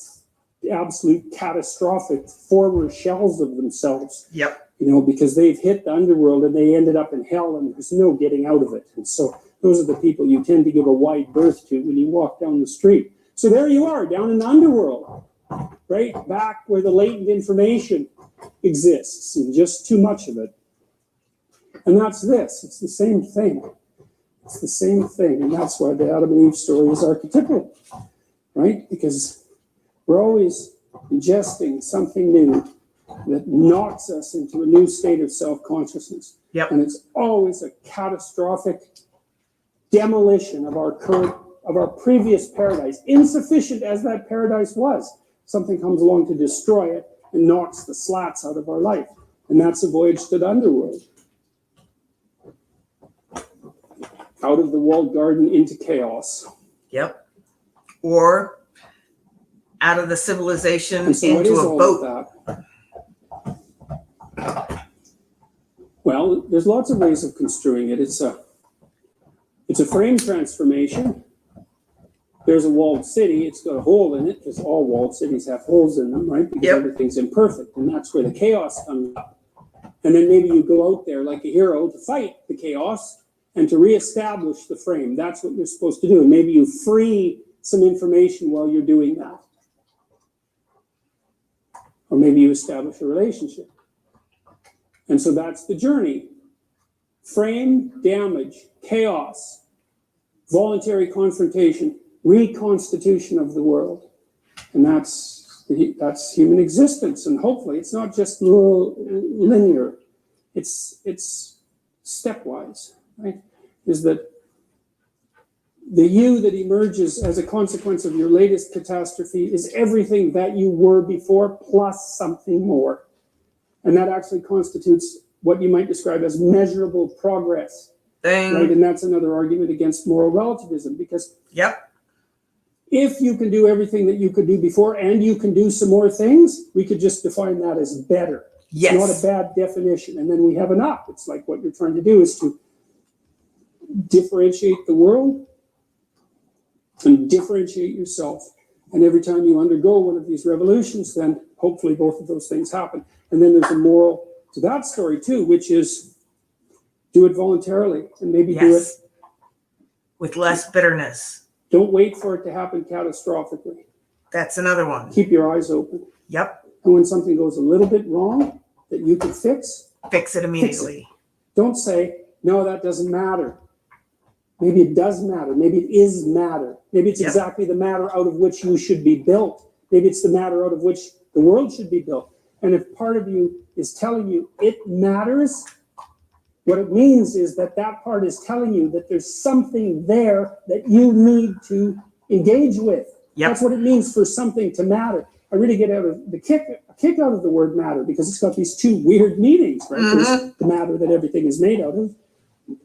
absolute catastrophic former shells of themselves. Yep. You know, because they've hit the underworld and they ended up in hell and there's no getting out of it. And so those are the people you tend to give a wide berth to when you walk down the street. So there you are, down in the underworld, right? Back where the latent information exists and just too much of it. And that's this. It's the same thing. It's the same thing. And that's why the Adam and Eve story is archetypal, right? Because we're always ingesting something new that knocks us into a new state of self-consciousness. Yep. And it's always a catastrophic demolition of our previous paradise. Insufficient as that paradise was, something comes along to destroy it and knocks the slats out of our life. And that's a voyage to the underworld. Out of the walled garden into chaos. Yep. Or out of the civilization So into a boat. Well, there's lots of ways of construing it. It's a frame transformation. There's a walled city. It's got a hole in it because all walled cities have holes in them, right? Because everything's imperfect, and that's where the chaos comes up. And then maybe you go out there like a hero to fight the chaos and to reestablish the frame. That's what you're supposed to do. And maybe you free some information while you're doing that. Or maybe you establish a relationship. And so that's the journey. Frame, damage, chaos, voluntary confrontation, reconstitution of the world. And that's human existence. And hopefully it's not just linear. It's stepwise, right? Is that the you that emerges as a consequence of your latest catastrophe is everything that you were before plus something more. And that actually constitutes what you might describe as measurable progress. Right? And that's another argument against moral relativism because if you can do everything that you could do before and you can do some more things, we could just define that as better. Yes. It's not a bad definition. And then we have enough. It's like what you're trying to do is to differentiate the world and differentiate yourself. And every time you undergo one of these revolutions, then hopefully both of those things happen. And then there's a moral to that story too, which is do it voluntarily and maybe do it with less bitterness. Don't wait for it to happen catastrophically. That's another one. Keep your eyes open. Yep. And when something goes a little bit wrong that you could fix it immediately. Fix it. Don't say, no, that doesn't matter. Maybe it does matter. Maybe it is matter. Maybe it's Yep. exactly the matter out of which you should be built. Maybe it's the matter out of which the world should be built. And if part of you is telling you it matters, what it means is that that part is telling you that there's something there that you need to engage with. Yep. That's what it means for something to matter. I really get out of a kick out of the word matter, because it's got these two weird meanings, right? There's the matter that everything is made out of,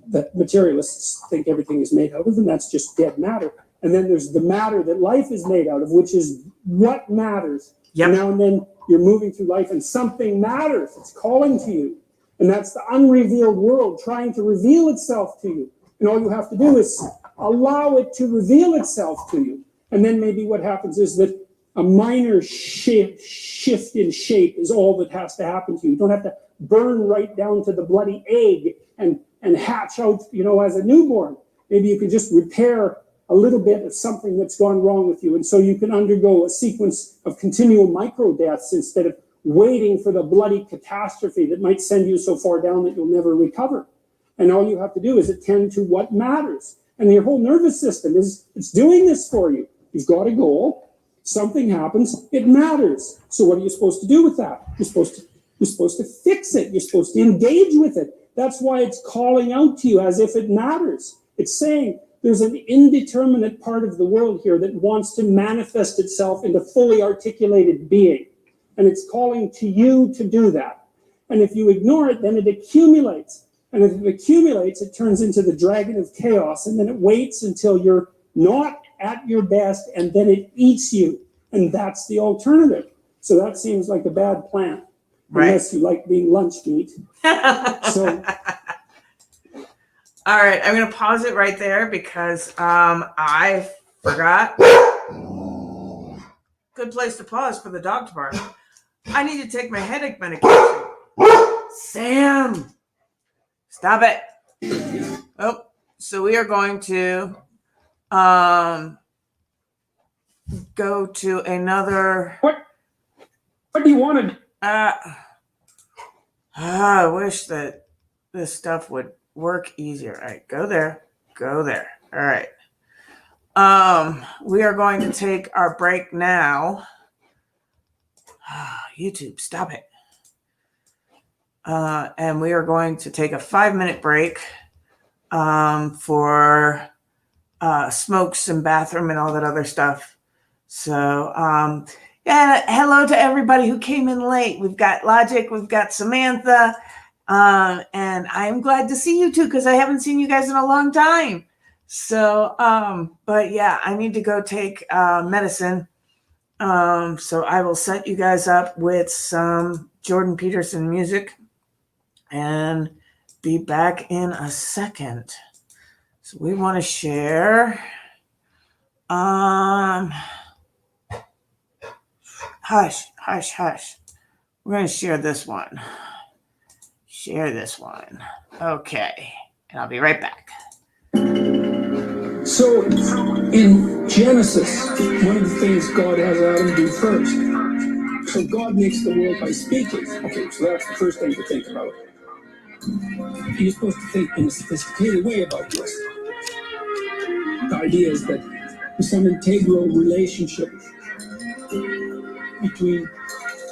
that materialists think everything is made out of, and that's just dead matter. And then there's the matter that life is made out of, which is what matters. Yep. And now and then you're moving through life and something matters. It's calling to you. And that's the unrevealed world trying to reveal itself to you. And all you have to do is allow it to reveal itself to you. And then maybe what happens is that a minor shift in shape is all that has to happen to you. You don't have to burn right down to the bloody egg and hatch out, as a newborn. Maybe you can just repair a little bit of something that's gone wrong with you. And so you can undergo a sequence of continual micro deaths instead of waiting for the bloody catastrophe that might send you so far down that you'll never recover. And all you have to do is attend to what matters. And your whole nervous system it's doing this for you. You've got a goal, something happens, it matters. So what are you supposed to do with that? You're supposed to fix it. You're supposed to engage with it. That's why it's calling out to you as if it matters. It's saying there's an indeterminate part of the world here that wants to manifest itself into fully articulated being. And it's calling to you to do that. And if you ignore it, then it accumulates. And if it accumulates, it turns into the dragon of chaos. And then it waits until you're not at your best, and then it eats you. And that's the alternative. So that seems like a bad plan. Right. Unless you like being lunch meat. So, all right, I'm going to pause it right there because I forgot. Good place to pause for the dog to bark. I need to take my headache medication. Sam, stop it. Oh, so we are going to go to another. What do you want to do? I wish that this stuff would work easier. All right, go there. All right. We are going to take our break now. YouTube, stop it. And we are going to take a 5-minute break for smokes and bathroom and all that other stuff. So, yeah, hello to everybody who came in late. We've got Logic, we've got Samantha, and I'm glad to see you too because I haven't seen you guys in a long time. So, but yeah, I need to go take medicine. So I will set you guys up with some Jordan Peterson music and be back in a second. So we want to share. Hush. We're going to share this one. Okay. And I'll be right back. So in Genesis, one of the things God has Adam do first. So God makes the world by speaking. Okay, so that's the first thing to think about. You're supposed to think in a sophisticated way about this. The idea is that there's some integral relationship between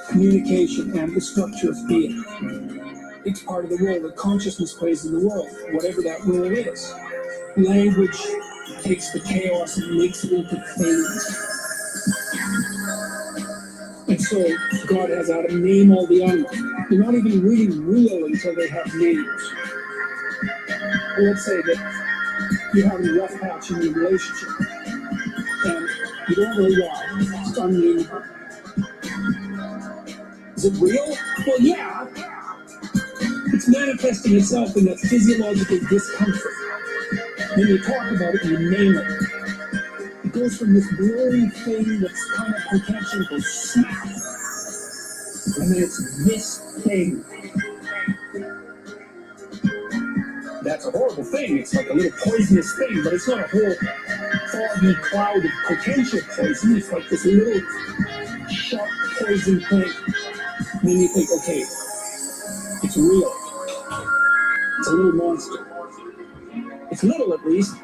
communication and the structure of being. It's part of the role that consciousness plays in the world, whatever that role is. Language takes the chaos and makes it into things. And so God has Adam name all the animals. They're not even really real until they have names. Well, let's say that you're having a rough patch in your relationship, and you don't know why. It's unnameable. Is it real? Well, yeah. It's manifesting itself in that physiological discomfort. When you talk about it, you name it. It goes from this blurry thing that's kind of potential to snap. And then it's this thing. That's a horrible thing. It's like a little poisonous thing, but it's not a whole foggy cloud of potential poison. It's like this little sharp poison thing. And then you think, okay, it's real. It's a little monster. It's little, at least,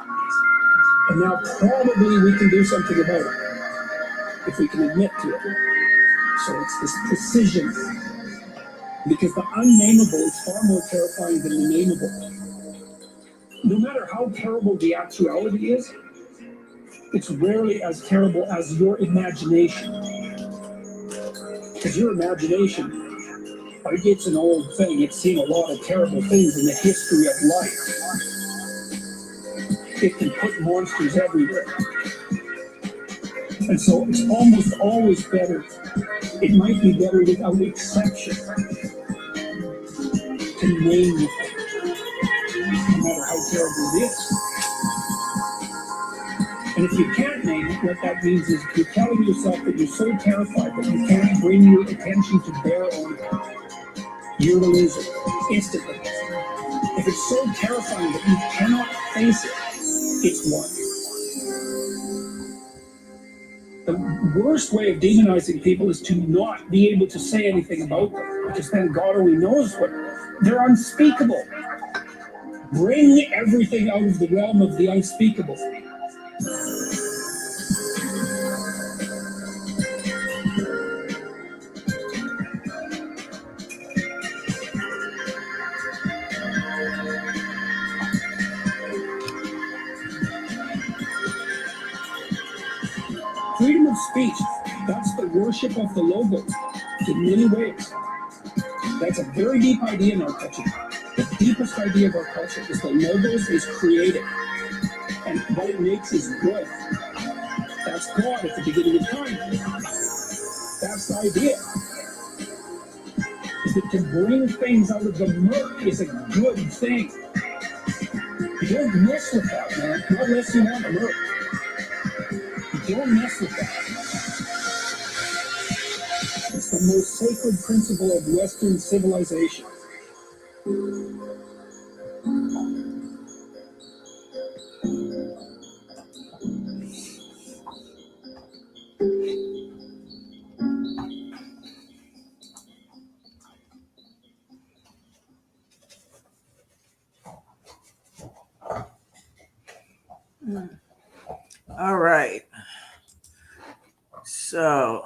And now probably we can do something about it if we can admit to it. So it's this precision, because the unnameable is far more terrifying than the nameable. No matter how terrible the actuality is, it's rarely as terrible as your imagination. Because your imagination, like, it's an old thing. It's seen a lot of terrible things in the history of life. It can put monsters everywhere. And so it's almost always better. It might be better without exception to name the thing, no matter how terrible it is. And if you can't name it, what that means is you're telling yourself that you're so terrified that you can't bring your attention to bear on it. You're the loser, instantly. If it's so terrifying that you cannot face it, it's won. The worst way of demonizing people is to not be able to say anything about them, because then God only knows what they're unspeakable. Bring everything out of the realm of the unspeakable. Freedom of speech, that's the worship of the logos in many ways. That's a very deep idea in our culture. The deepest idea of our culture is the logos is created, and what it makes is good. That's God at the beginning of time. That's the idea. Is that to bring things out of the murk is a good thing. You don't mess with that, man, not unless you want the murk. Don't mess with that. It's the most sacred principle of Western civilization. All right. So,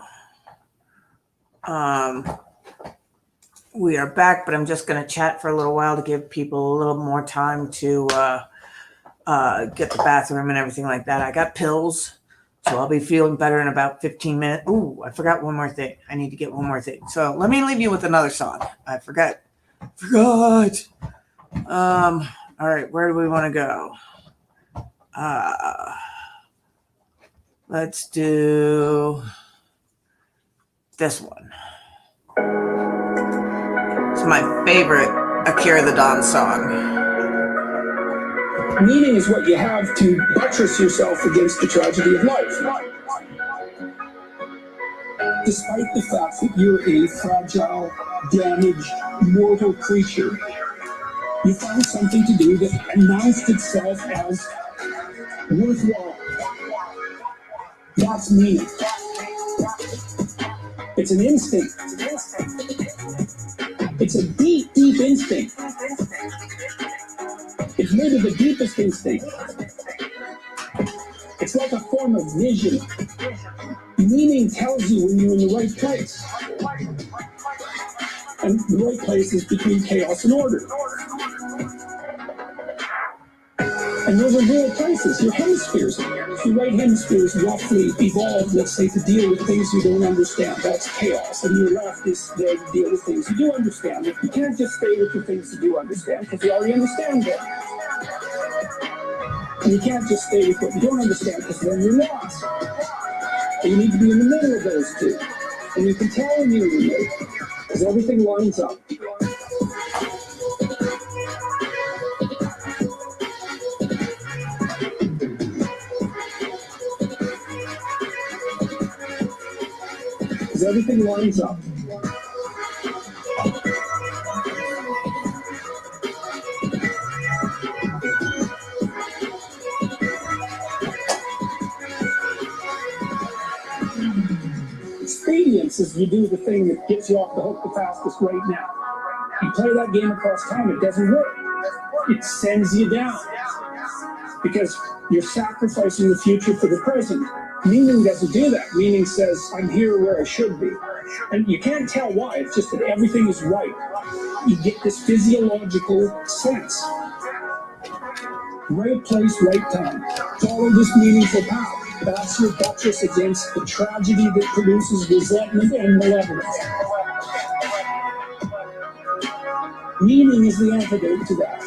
we are back, but I'm just going to chat for a little while to give people a little more time to get the bathroom and everything like that. I got pills, so I'll be feeling better in about 15 minutes. Ooh, I forgot one more thing. I need to get one more thing. So let me leave you with another song. I forgot. All right, where do we want to go? Let's do this one. It's my favorite Akira the Don song. Meaning is what you have to buttress yourself against the tragedy of life. Despite the fact that you're a fragile, damaged, mortal creature, you found something to do that announced itself as worthwhile. That's meaning. It's an instinct. It's a deep, deep instinct. It's maybe the deepest instinct. It's like a form of vision. Meaning tells you when you're in the right place. And the right place is between chaos and order. And those are real places, your hemispheres. Your right hemisphere is roughly evolved, let's say, to deal with things you don't understand. That's chaos. And your left is there to deal with things you do understand. You can't just stay with the things you do understand, because you already understand them. And you can't just stay with what you don't understand, because then you're lost. And you need to be in the middle of those two. And you can tell when you're in the middle, because everything lines up. Because everything lines up. Expedience is you do the thing that gets you off the hook the fastest right now. You play that game across time, it doesn't work. It sends you down. Because You're sacrificing the future for the present. Meaning doesn't do that. Meaning says, I'm here where I should be. And you can't tell why. It's just that everything is right. You get this physiological sense. Right place, right time. Follow this meaningful path. That's your buttress against the tragedy that produces resentment and malevolence. Meaning is the antidote to that.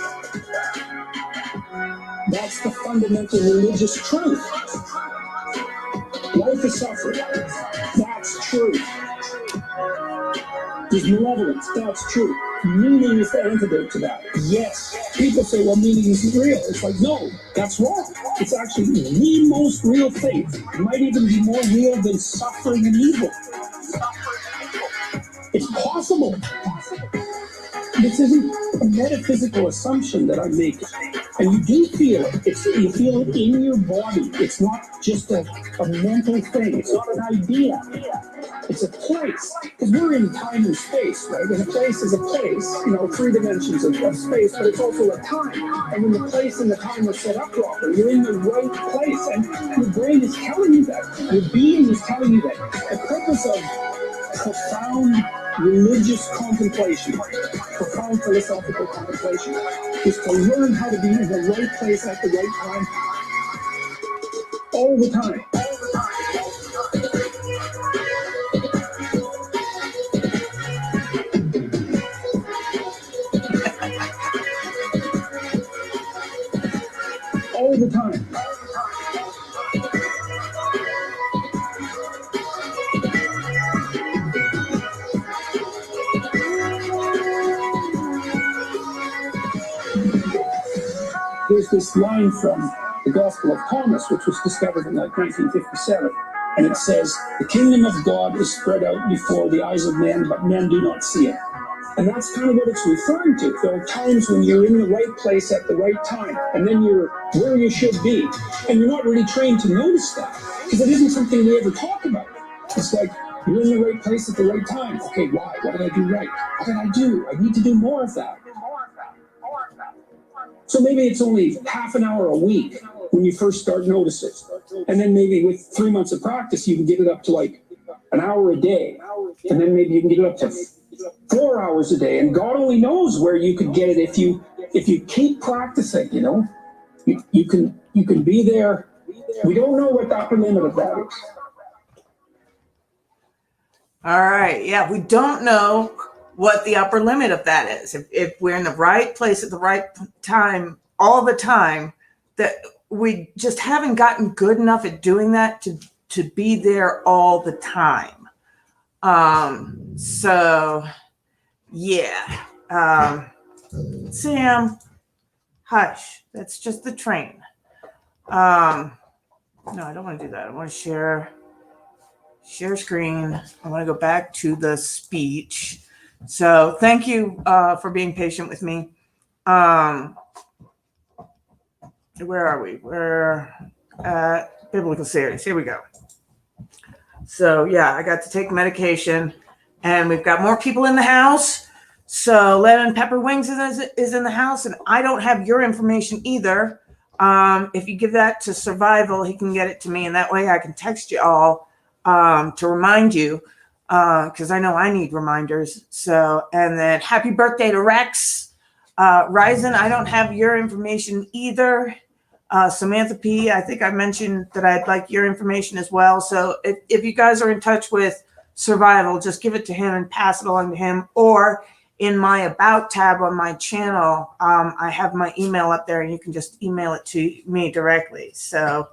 That's the fundamental religious truth. Life is suffering. That's true. There's malevolence. That's true. Meaning is the antidote to that. Yes. People say, well, meaning isn't real. It's like, no, that's wrong. It's actually the most real thing. It might even be more real than suffering and evil. It's possible. This isn't a metaphysical assumption that I'm making. And you do feel it. You feel it in your body. It's not just a mental thing. It's not an idea. It's a place. Because we're in time and space, right? And a place is a place, 3 dimensions of space, but it's also a time. And when the place and the time are set up properly, you're in the right place. And your brain is telling you that. Your being is telling you that. The purpose of profound religious contemplation, profound philosophical contemplation, is to learn how to be in the right place at the right time, all the time. All the time. There's this line from the Gospel of Thomas, which was discovered in 1957, and it says, the kingdom of God is spread out before the eyes of men, but men do not see it. And that's kind of what it's referring to. There are times when you're in the right place at the right time, and then you're where you should be, and you're not really trained to notice that, because it isn't something we ever talk about. It's like, you're in the right place at the right time. Okay, why? What did I do right? What did I do? I need to do more of that. So maybe it's only half an hour a week when you first start noticing. And then maybe with 3 months of practice, you can get it up to like an hour a day. And then maybe you can get it up to 4 hours a day. And God only knows where you could get it if you keep practicing, You can be there. We don't know what the upper limit of that is. All right. Yeah, we don't know what the upper limit of that is. If we're in the right place at the right time all the time, that we just haven't gotten good enough at doing that to be there all the time. So yeah. Sam, hush. That's just the train. No, I don't want to do that. I want to share screen. I want to go back to the speech. So thank you for being patient with me. Where are we? We're at biblical series. Here we go. So yeah, I got to take medication, and we've got more people in the house. So Lemon Pepper Wings is in the house, and I don't have your information either. If you give that to Survival, he can get it to me, and that way I can text you all to remind you, because I know I need reminders. So, and then happy birthday to Rex. Ryzen, I don't have your information either. Samantha P, I think I mentioned that I'd like your information as well. So if you guys are in touch with Survival, just give it to him and pass it along to him. Or in my About tab on my channel, I have my email up there, and you can just email it to me directly. So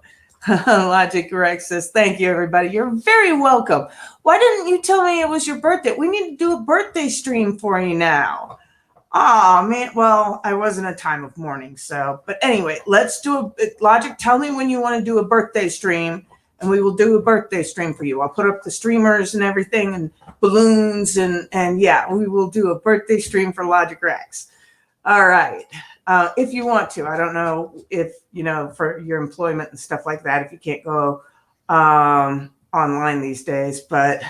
Logic Rex says, thank you, everybody. You're very welcome. Why didn't you tell me it was your birthday? We need to do a birthday stream for you now. Oh, man. Well, I was in a time of mourning. So, but anyway, let's do Logic. Tell me when you want to do a birthday stream, and we will do a birthday stream for you. I'll put up the streamers and everything, and balloons, and yeah, we will do a birthday stream for Logic Rex. All right. If you want to. I don't know if, for your employment and stuff like that, if you can't go online these days, but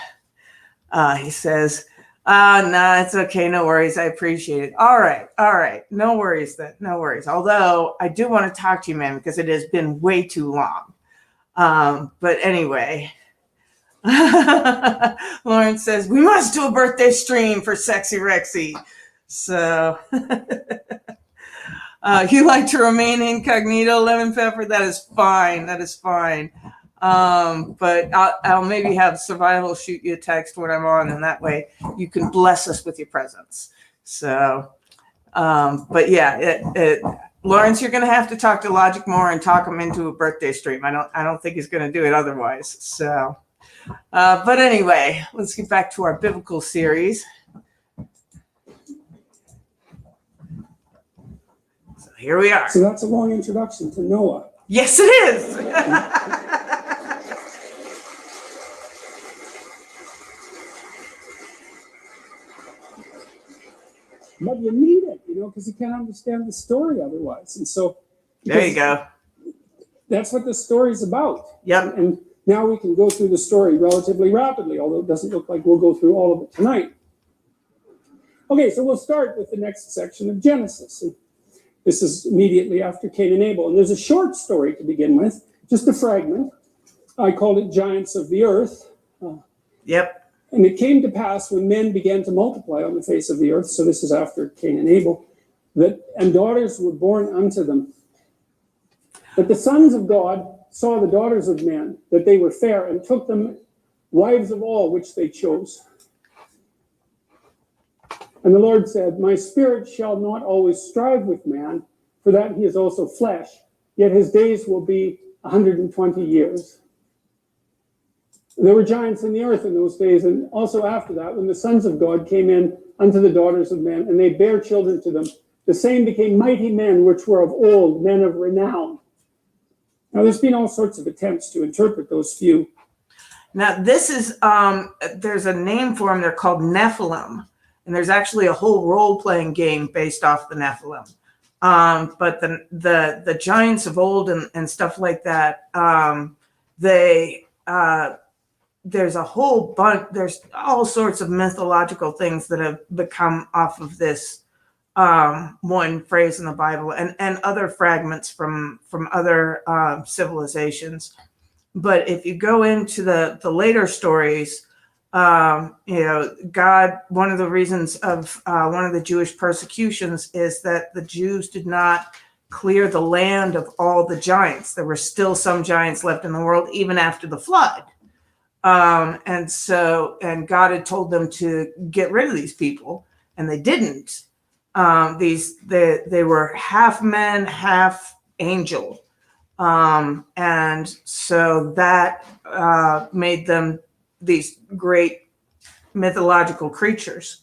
he says, No, it's okay. No worries. I appreciate it. All right. All right. No worries then. No worries. Although I do want to talk to you, man, because it has been way too long. But anyway, Lawrence says, we must do a birthday stream for Sexy Rexy. So you like to remain incognito, Lemon Pepper? That is fine. That is fine. But I'll maybe have Survival shoot you a text when I'm on, and that way you can bless us with your presence. So, but yeah, Lawrence, you're going to have to talk to Logic more and talk him into a birthday stream. I don't think he's going to do it otherwise. So, but anyway, let's get back to our biblical series. So here we are. So that's a long introduction to Noah. Yes, it is. But you need it, because you can't understand the story otherwise. And so there you go. That's what the story's about. Yep. And now we can go through the story relatively rapidly, although it doesn't look like we'll go through all of it tonight. Okay, so we'll start with the next section of Genesis. And this is immediately after Cain and Abel. And there's a short story to begin with, just a fragment. I called it Giants of the Earth. Yep. And it came to pass when men began to multiply on the face of the earth, so this is after Cain and Abel, and daughters were born unto them. But the sons of God saw the daughters of men, that they were fair, and took them wives of all which they chose. And the Lord said, my spirit shall not always strive with man, for that he is also flesh, yet his days will be 120 years. There were giants in the earth in those days, and also after that, when the sons of God came in unto the daughters of men, and they bare children to them, the same became mighty men, which were of old, men of renown. Now, there's been all sorts of attempts to interpret those few. Now, this is, there's a name for them. They're called Nephilim, and there's actually a whole role-playing game based off the Nephilim. But the giants of old and stuff like that, there's a whole bunch, there's all sorts of mythological things that have become off of this one phrase in the Bible and other fragments from other civilizations. But if you go into the later stories, God, one of the reasons of one of the Jewish persecutions is that the Jews did not clear the land of all the giants. There were still some giants left in the world, even after the flood. And God had told them to get rid of these people, and they didn't. They were half men, half angel. And so that made them these great mythological creatures.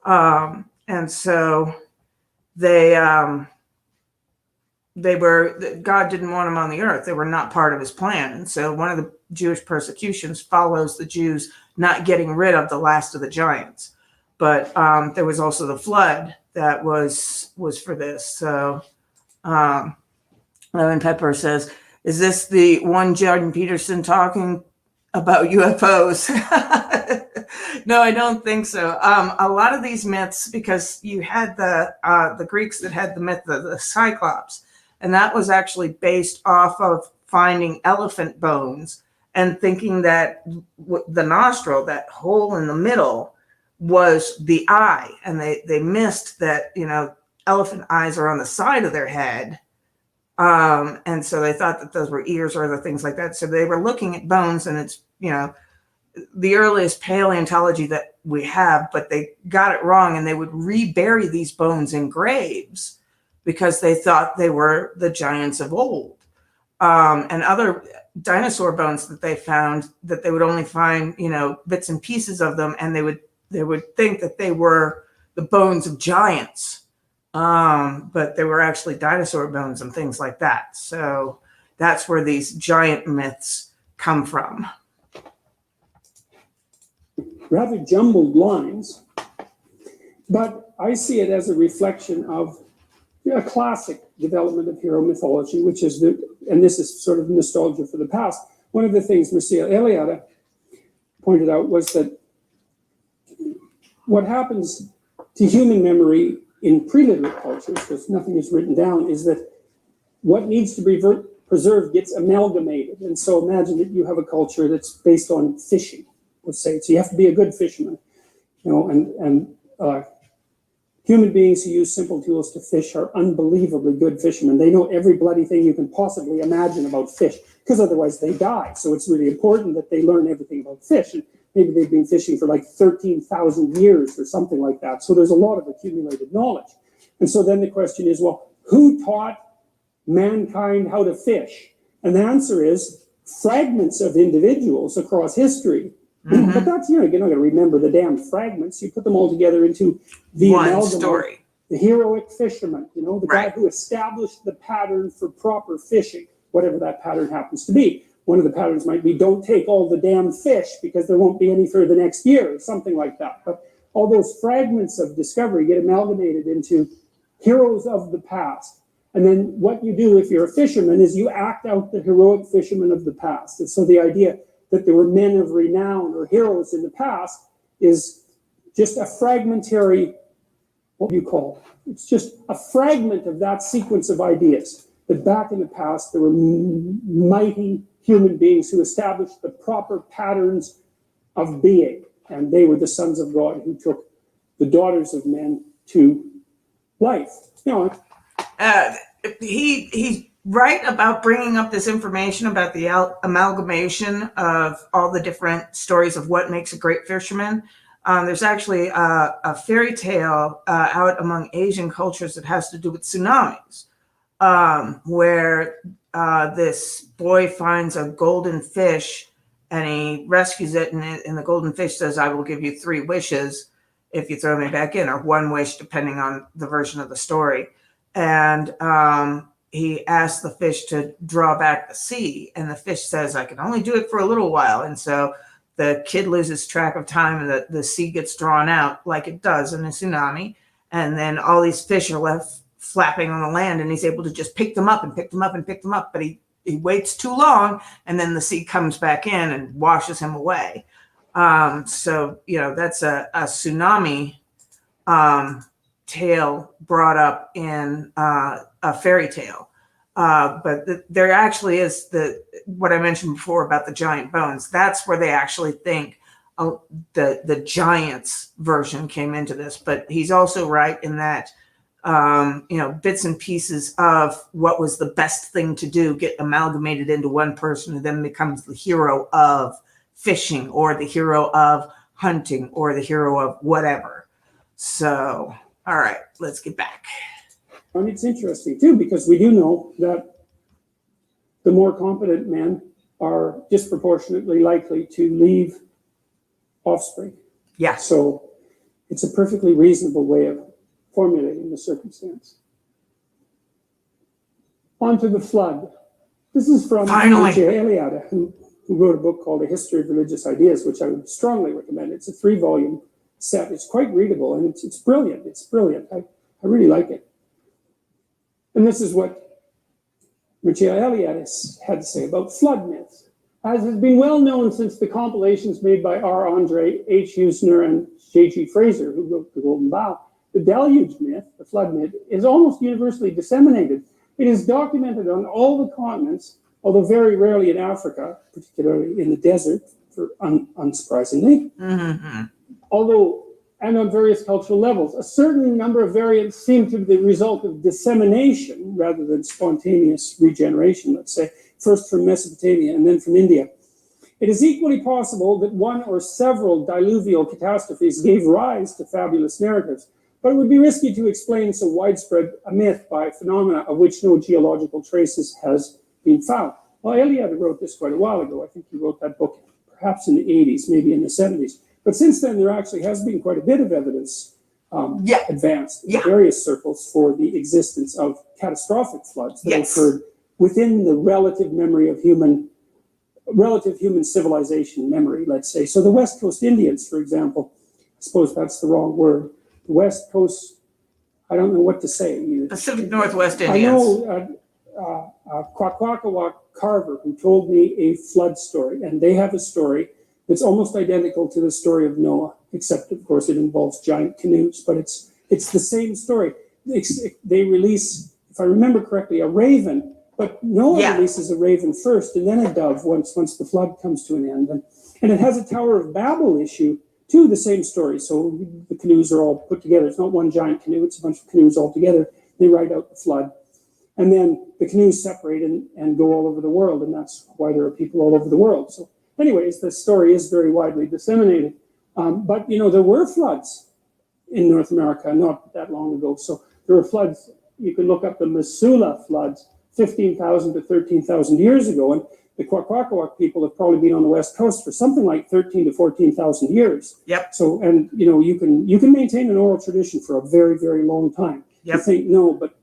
And so God didn't want them on the earth. They were not part of his plan. And so one of the Jewish persecutions follows the Jews not getting rid of the last of the giants. But there was also the flood that was for this. So Lemon Pepper says, is this the one Jordan Peterson talking about UFOs? No, I don't think so. A lot of these myths, because you had the Greeks that had the myth of the Cyclops, and that was actually based off of finding elephant bones and thinking that the nostril, that hole in the middle, was the eye. And they missed that, elephant eyes are on the side of their head. And so they thought that those were ears or other things like that. So they were looking at bones, and it's, the earliest paleontology that we have, but they got it wrong, and they would rebury these bones in graves because they thought they were the giants of old. And other dinosaur bones that they found, that they would only find, bits and pieces of them, and they would think that they were the bones of giants. But they were actually dinosaur bones and things like that. So that's where these giant myths come from. Rather jumbled lines, but I see it as a reflection of a classic development of hero mythology, which is and this is sort of nostalgia for the past. One of the things Mircea Eliade pointed out was that what happens to human memory in pre-literate cultures, because nothing is written down, is that what needs to be preserved gets amalgamated. And so imagine that you have a culture that's based on fishing, let's say. So you have to be a good fisherman, you know, and human beings who use simple tools to fish are unbelievably good fishermen. They know every bloody thing you can possibly imagine about fish, because otherwise they die. So it's really important that they learn everything about fish. And maybe they've been fishing for like 13,000 years or something like that. So there's a lot of accumulated knowledge. And so then the question is, well, who taught mankind how to fish? And the answer is fragments of individuals across history. Mm-hmm. But that's, you know, you're not going to remember the damn fragments. You put them all together into the one story. The heroic fisherman, you know, the guy who established the pattern for proper fishing, whatever that pattern happens to be. One of the patterns might be, don't take all the damn fish because there won't be any for the next year, or something like that. But all those fragments of discovery get amalgamated into heroes of the past. And then what you do if you're a fisherman is you act out the heroic fisherman of the past. And so the idea that there were men of renown or heroes in the past is just a fragmentary, what do you call it? It's just a fragment of that sequence of ideas. That back in the past, there were mighty human beings who established the proper patterns of being. And they were the sons of God who took the daughters of men to life. You know, he's right about bringing up this information about the amalgamation of all the different stories of what makes a great fisherman. There's actually a fairy tale out among Asian cultures that has to do with tsunamis, where this boy finds a golden fish and he rescues it, and the golden fish says, I will give you 3 wishes if you throw me back in, or 1 wish, depending on the version of the story. And he asks the fish to draw back the sea, and the fish says, I can only do it for a little while. And so the kid loses track of time, and the sea gets drawn out like it does in a tsunami. And then all these fish are left flapping on the land, and he's able to just pick them up and pick them up and pick them up. But he waits too long, and then the sea comes back in and washes him away. So, you know, that's a tsunami tale brought up in a fairy tale. But there actually is what I mentioned before about the giant bones. That's where they actually think the giants version came into this. But he's also right in that, you know, bits and pieces of what was the best thing to do get amalgamated into one person, who then becomes the hero of fishing, or the hero of hunting, or the hero of whatever. So, all right, let's get back. And it's interesting too, because we do know that the more competent men are disproportionately likely to leave offspring. Yeah. So it's a perfectly reasonable way of formulating the circumstance. On to the flood. This is from Mircea Eliade, who wrote a book called A History of Religious Ideas, which I would strongly recommend. It's a 3-volume set. It's quite readable, and it's brilliant. It's brilliant. I really like it. And this is what Mircea Eliade had to say about flood myths. As has been well known since the compilations made by R. Andre, H. Usner, and J.G. Fraser, who wrote The Golden Bough, the deluge myth, the flood myth, is almost universally disseminated. It is documented on all the continents, although very rarely in Africa, particularly in the desert, unsurprisingly. Mm-hmm. And on various cultural levels. A certain number of variants seem to be the result of dissemination rather than spontaneous regeneration, let's say, first from Mesopotamia and then from India. It is equally possible that one or several diluvial catastrophes gave rise to fabulous narratives, but it would be risky to explain so widespread a myth by phenomena of which no geological traces has been found. Well, Eliade wrote this quite a while ago. I think he wrote that book perhaps in the 80s, maybe in the 70s. But since then, there actually has been quite a bit of evidence advanced in various circles for the existence of catastrophic floods that occurred within the relative human civilization memory, let's say. So the West Coast Indians, for example, I suppose that's the wrong word. The West Coast, I don't know what to say. Pacific Northwest Indians. I know Kwakwaka'wakw Carver, who told me a flood story, and they have a story It's almost identical to the story of Noah, except of course it involves giant canoes, but it's the same story. They release, if I remember correctly, a raven, but Noah releases a raven first and then a dove once the flood comes to an end. And it has a Tower of Babel issue too, the same story. So the canoes are all put together. It's not one giant canoe, it's a bunch of canoes all together. They ride out the flood. And then the canoes separate and go all over the world, and that's why there are people all over the world. So anyways, the story is very widely disseminated. But, there were floods in North America not that long ago. So there were floods. You can look up the Missoula floods 15,000 to 13,000 years ago. And the Kwakwaka'wakw people have probably been on the West Coast for something like 13 to 14,000 years. Yep. So, and, you can maintain an oral tradition for a very, very long time. Yep. You think, no, but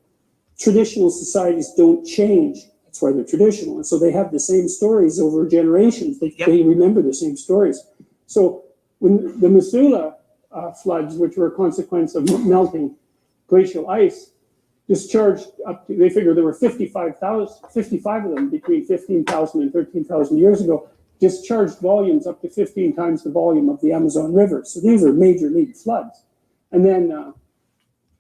traditional societies don't change. That's why they're traditional. And so they have the same stories over generations. They remember the same stories. So when the Missoula floods, which were a consequence of melting glacial ice, discharged up to, they figure there were 55 of them between 15,000 and 13,000 years ago, discharged volumes up to 15 times the volume of the Amazon River. So these are major league floods. And then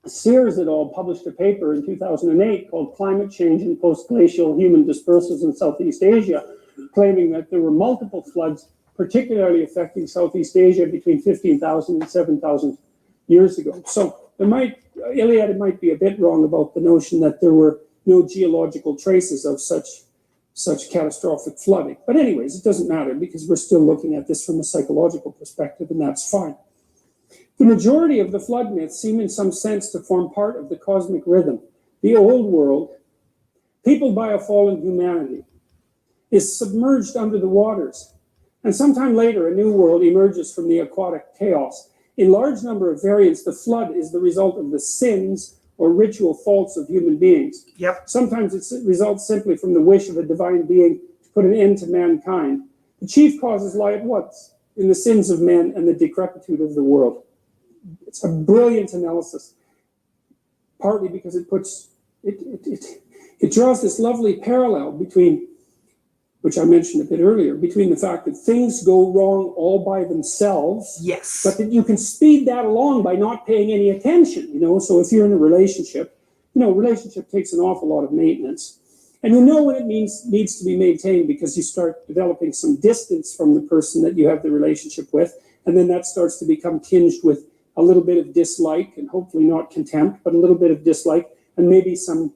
Sears et al. Published a paper in 2008 called Climate Change and Post-Glacial Human Dispersals in Southeast Asia, claiming that there were multiple floods, particularly affecting Southeast Asia between 15,000 and 7,000 years ago. So Iliad might be a bit wrong about the notion that there were no geological traces of such catastrophic flooding. But anyways, it doesn't matter because we're still looking at this from a psychological perspective, and that's fine. The majority of the flood myths seem in some sense to form part of the cosmic rhythm. The old world, peopled by a fallen humanity, is submerged under the waters. And sometime later, a new world emerges from the aquatic chaos. In large number of variants, the flood is the result of the sins or ritual faults of human beings. Yep. Sometimes it results simply from the wish of a divine being to put an end to mankind. The chief causes lie at once in the sins of men and the decrepitude of the world. It's a brilliant analysis, partly because it draws this lovely parallel between, which I mentioned a bit earlier, between the fact that things go wrong all by themselves, yes, but that you can speed that along by not paying any attention, So if you're in a relationship, relationship takes an awful lot of maintenance. And when it needs to be maintained because you start developing some distance from the person that you have the relationship with, and then that starts to become tinged with a little bit of dislike, and hopefully not contempt, but a little bit of dislike, and maybe some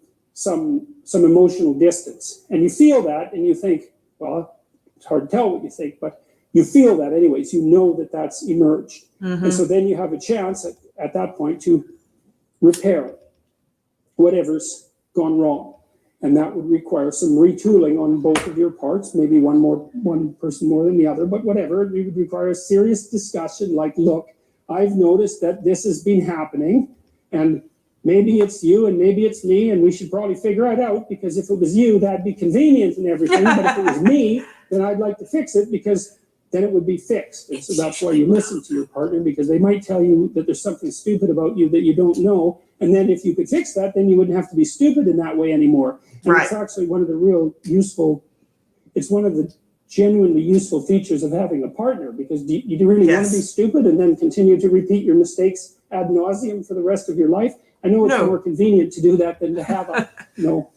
emotional distance. And you feel that, and you think, well, it's hard to tell what you think, but you feel that anyways. You know that that's emerged. Mm-hmm. And so then you have a chance at that point to repair whatever's gone wrong. And that would require some retooling on both of your parts, maybe one person more than the other, but whatever. It would require a serious discussion like, look, I've noticed that this has been happening, and maybe it's you and maybe it's me, and we should probably figure it out, because if it was you, that'd be convenient and everything, but if it was me, then I'd like to fix it, because then it would be fixed. And so that's why you listen to your partner, because they might tell you that there's something stupid about you that you don't know, and then if you could fix that, then you wouldn't have to be stupid in that way anymore. And right. It's actually one of the it's one of the genuinely useful features of having a partner, because do you really want to be stupid and then continue to repeat your mistakes ad nauseum for the rest of your life? I know it's more convenient to do that than to have a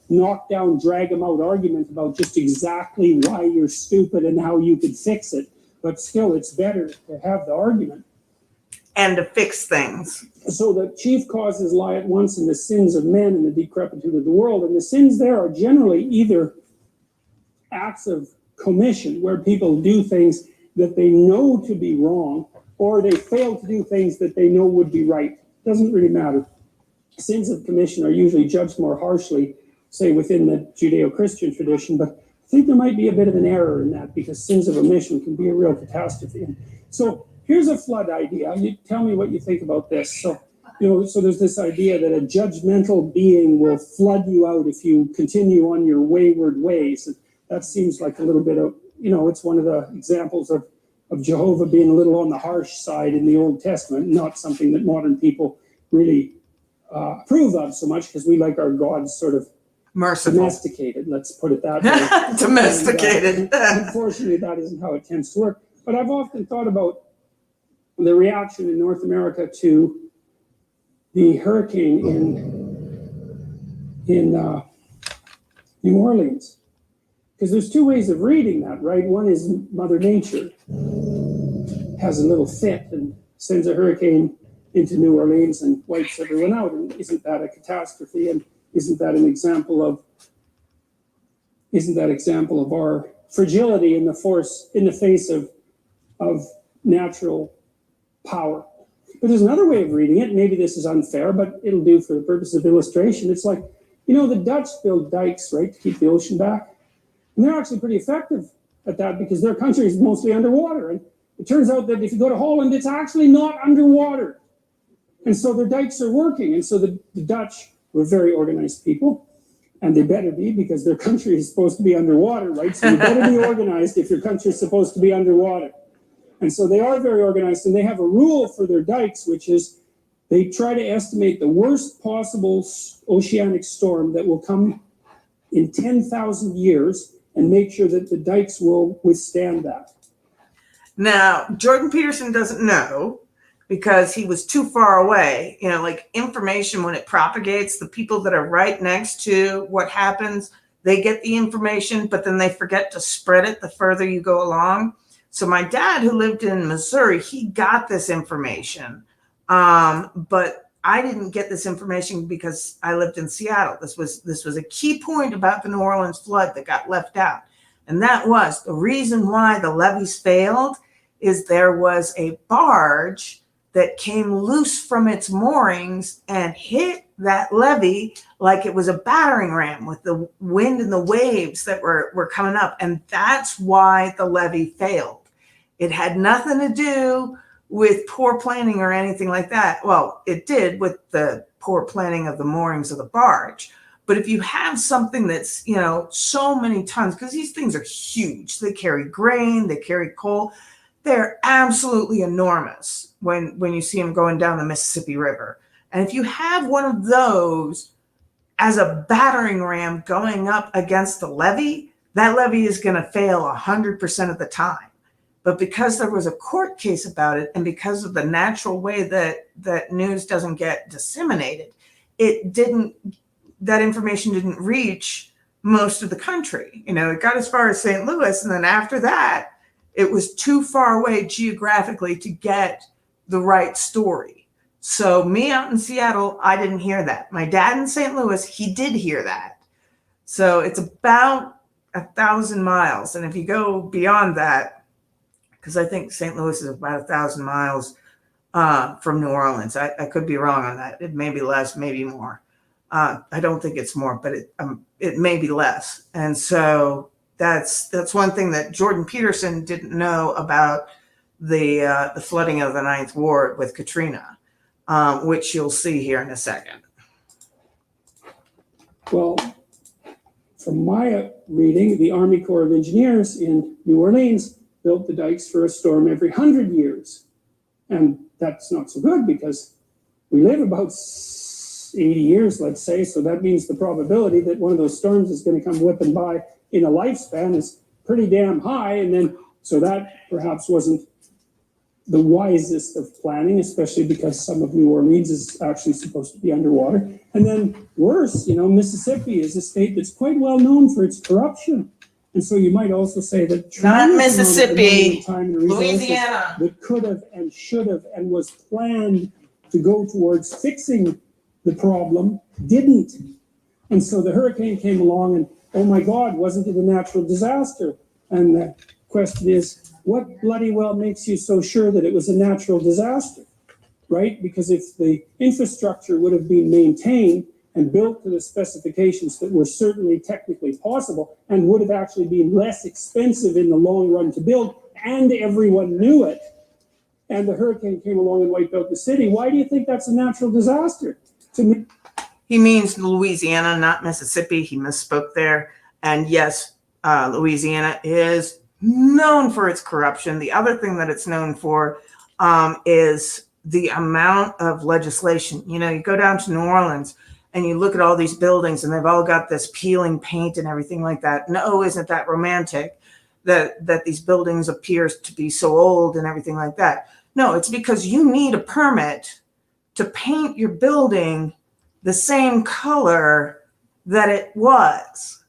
knockdown, drag them out argument about just exactly why you're stupid and how you could fix it. But still, it's better to have the argument. And to fix things. So the chief causes lie at once in the sins of men and the decrepitude of the world. And the sins there are generally either acts of commission, where people do things that they know to be wrong, or they fail to do things that they know would be right. Doesn't really matter. Sins of commission are usually judged more harshly, say within the Judeo-Christian tradition, but I think there might be a bit of an error in that, because sins of omission can be a real catastrophe. So here's a flood idea. You tell me what you think about this. So there's this idea that a judgmental being will flood you out if you continue on your wayward ways. And that seems like a little bit of, it's one of the examples of Jehovah being a little on the harsh side in the Old Testament, not something that modern people really approve of so much, because we like our gods sort of merciful, domesticated, let's put it that way. Domesticated. And, unfortunately, that isn't how it tends to work. But I've often thought about the reaction in North America to the hurricane in New Orleans. Because there's two ways of reading that, right? One is Mother Nature has a little fit and sends a hurricane into New Orleans and wipes everyone out. And isn't that a catastrophe? And isn't that an example of our fragility in the face of natural power? But there's another way of reading it. Maybe this is unfair, but it'll do for the purpose of illustration. It's like, the Dutch build dikes, right, to keep the ocean back. And they're actually pretty effective at that because their country is mostly underwater. And it turns out that if you go to Holland, it's actually not underwater. And so their dikes are working. And so the Dutch were very organized people. And they better be, because their country is supposed to be underwater, right? So you better be organized if your country is supposed to be underwater. And so they are very organized, and they have a rule for their dikes, which is they try to estimate the worst possible oceanic storm that will come in 10,000 years and make sure that the dikes will withstand that. Now, Jordan Peterson doesn't know because he was too far away. Like information, when it propagates, the people that are right next to what happens, they get the information, but then they forget to spread it the further you go along. So my dad, who lived in Missouri, he got this information. But I didn't get this information because I lived in Seattle. This was a key point about the New Orleans flood that got left out. And that was the reason why the levees failed is there was a barge that came loose from its moorings and hit that levee like it was a battering ram with the wind and the waves that were coming up. And that's why the levee failed. It had nothing to do with poor planning or anything like that. Well, it did with the poor planning of the moorings of the barge. But if you have something that's, so many tons, because these things are huge, they carry grain, they carry coal, they're absolutely enormous when you see them going down the Mississippi River. And if you have one of those as a battering ram going up against the levee, that levee is going to fail 100% of the time. But because there was a court case about it, and because of the natural way that news doesn't get disseminated, that information didn't reach most of the country. It got as far as St. Louis, and then after that, it was too far away geographically to get the right story. So me out in Seattle, I didn't hear that. My dad in St. Louis, he did hear that. So it's about 1,000 miles. And if you go beyond that, because I think St. Louis is about 1,000 miles from New Orleans. I could be wrong on that. It may be less, maybe more. I don't think it's more, but it may be less. And so that's one thing that Jordan Peterson didn't know about the flooding of the Ninth Ward with Katrina, which you'll see here in a second. Well, from my reading, the Army Corps of Engineers in New Orleans built the dikes for a storm every 100 years. And that's not so good because we live about 80 years, let's say. So that means the probability that one of those storms is going to come whipping by in a lifespan is pretty damn high. And then, so that perhaps wasn't the wisest of planning, especially because some of New Orleans is actually supposed to be underwater. And then worse, Mississippi is a state that's quite well known for its corruption. And so you might also say that not Mississippi, Louisiana, that could have and should have and was planned to go towards fixing the problem didn't. And so the hurricane came along and, oh my God, wasn't it a natural disaster? And the question is, what bloody well makes you so sure that it was a natural disaster, right? Because if the infrastructure would have been maintained and built to the specifications that were certainly technically possible and would have actually been less expensive in the long run to build, and everyone knew it, and the hurricane came along and wiped out the city, why do you think that's a natural disaster? To me, he means Louisiana, not Mississippi. He misspoke there. And yes, Louisiana is known for its corruption. The other thing that it's known for is the amount of legislation. You go down to New Orleans and you look at all these buildings and they've all got this peeling paint and everything like that. No, isn't that romantic? that these buildings appear to be so old and everything like that. No, it's because you need a permit to paint your building the same color that it was.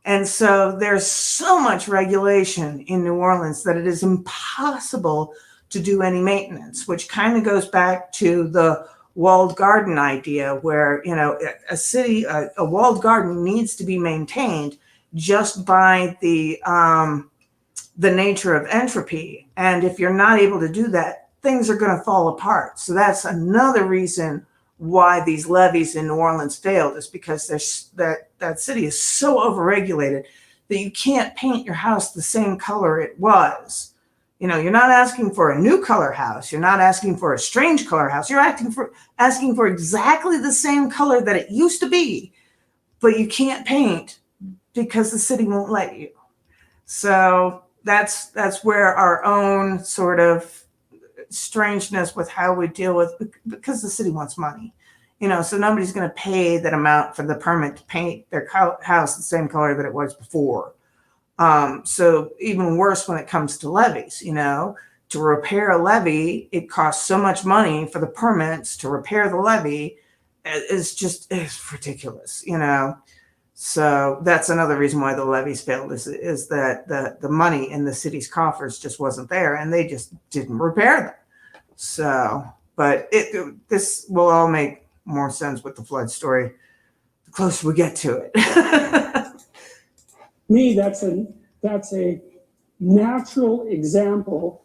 And so there's so much regulation in New Orleans that it is impossible to do any maintenance, which kind of goes back to the walled garden idea where, you know, a walled garden needs to be maintained just by the nature of entropy. And if you're not able to do that, things are going to fall apart. So that's another reason why these levees in New Orleans failed, is because that city is so overregulated that you can't paint your house the same color it was. You know, you're not asking for a new color house. You're not asking for a strange color house. You're asking for exactly the same color that it used to be, but you can't paint because the city won't let you. So that's where our own sort of strangeness with how we deal with, because the city wants money, you know, so nobody's going to pay that amount for the permit to paint their house the same color that it was before. So even worse when it comes to levees, you know, to repair a levee, it costs so much money for the permits to repair the levee. It's ridiculous, you know. So that's another reason why the levees failed, is that the money in the city's coffers just wasn't there, and they just didn't repair them. So, but this will all make more sense with the flood story the closer we get to it. Me, that's a natural example,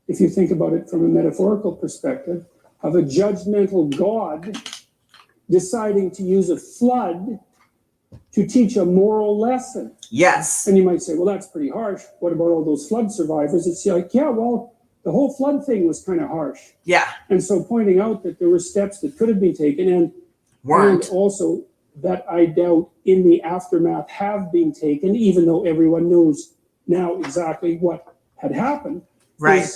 if you think about it from a metaphorical perspective, of a judgmental God deciding to use a flood to teach a moral lesson. Yes. And you might say, well, that's pretty harsh. What about all those flood survivors? It's like, yeah, well, the whole flood thing was kind of harsh. Yeah. And so pointing out that there were steps that could have been taken and also that I doubt in the aftermath have been taken, even though everyone knows now exactly what had happened. Right.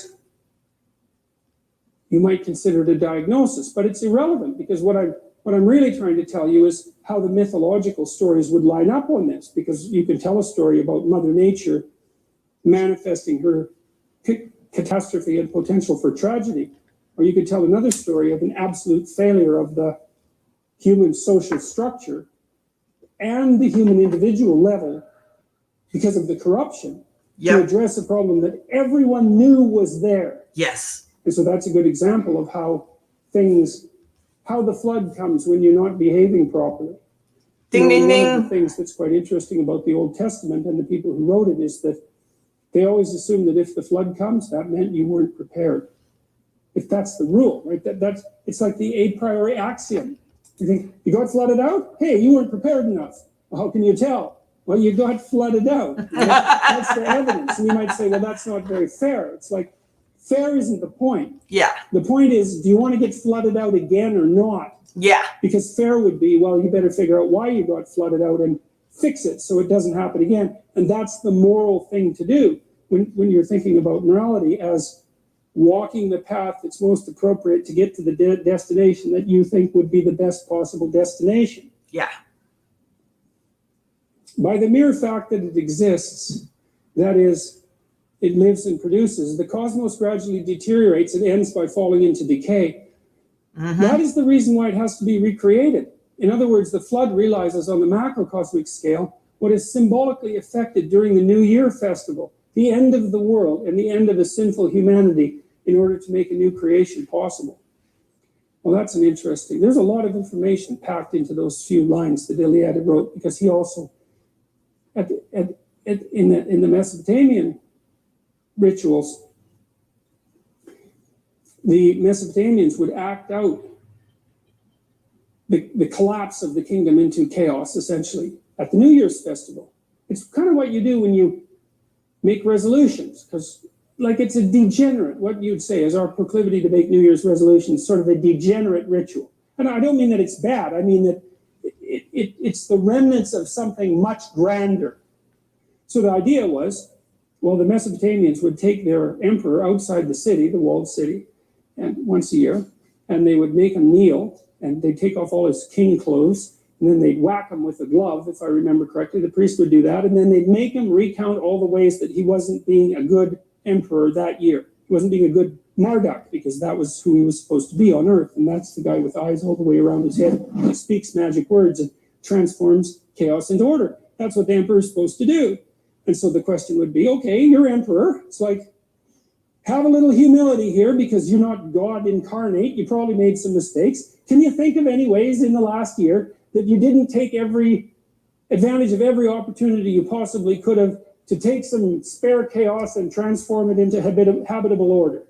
You might consider it a diagnosis, but it's irrelevant, because what I'm really trying to tell you is how the mythological stories would line up on this, because you can tell a story about Mother Nature manifesting her catastrophe and potential for tragedy, or you could tell another story of an absolute failure of the human social structure and the human individual level because of the corruption to address a problem that everyone knew was there. Yes. And so that's a good example of how the flood comes when you're not behaving properly. Ding, ding, ding. One of the things that's quite interesting about the Old Testament and the people who wrote it is that they always assumed that if the flood comes, that meant you weren't prepared. If that's the rule, right? It's like the a priori axiom. You think, you got flooded out? Hey, you weren't prepared enough. Well, how can you tell? Well, you got flooded out. That's the evidence. And you might say, well, that's not very fair. It's like, fair isn't the point. Yeah. The point is, do you want to get flooded out again or not? Yeah. Because fair would be, well, you better figure out why you got flooded out and fix it so it doesn't happen again. And that's the moral thing to do when you're thinking about morality, as walking the path that's most appropriate to get to the destination that you think would be the best possible destination. Yeah. By the mere fact that it exists, that is, it lives and produces, the cosmos gradually deteriorates and ends by falling into decay. Mm-hmm. That is the reason why it has to be recreated. In other words, the flood realizes on the macrocosmic scale what is symbolically affected during the New Year festival, the end of the world and the end of a sinful humanity, in order to make a new creation possible. Well, that's there's a lot of information packed into those few lines that Eliade wrote, because he also, in the Mesopotamian rituals, the Mesopotamians would act out the collapse of the kingdom into chaos, essentially, at the New Year's festival. It's kind of what you do when you make resolutions, because it's a degenerate, what you'd say is our proclivity to make New Year's resolutions, sort of a degenerate ritual. And I don't mean that it's bad. I mean that it's the remnants of something much grander. So the idea was, well, the Mesopotamians would take their emperor outside the city, the walled city, and once a year, and they would make him kneel, and they'd take off all his king clothes, and then they'd whack him with a glove, if I remember correctly. The priest would do that, and then they'd make him recount all the ways that he wasn't being a good emperor that year. He wasn't being a good Marduk, because that was who he was supposed to be on earth, and that's the guy with eyes all the way around his head. He speaks magic words and transforms chaos into order. That's what the emperor is supposed to do. And so the question would be, okay, you're emperor. It's like, have a little humility here, because you're not God incarnate. You probably made some mistakes. Can you think of any ways in the last year that you didn't take every advantage of every opportunity you possibly could have to take some spare chaos and transform it into habitable order?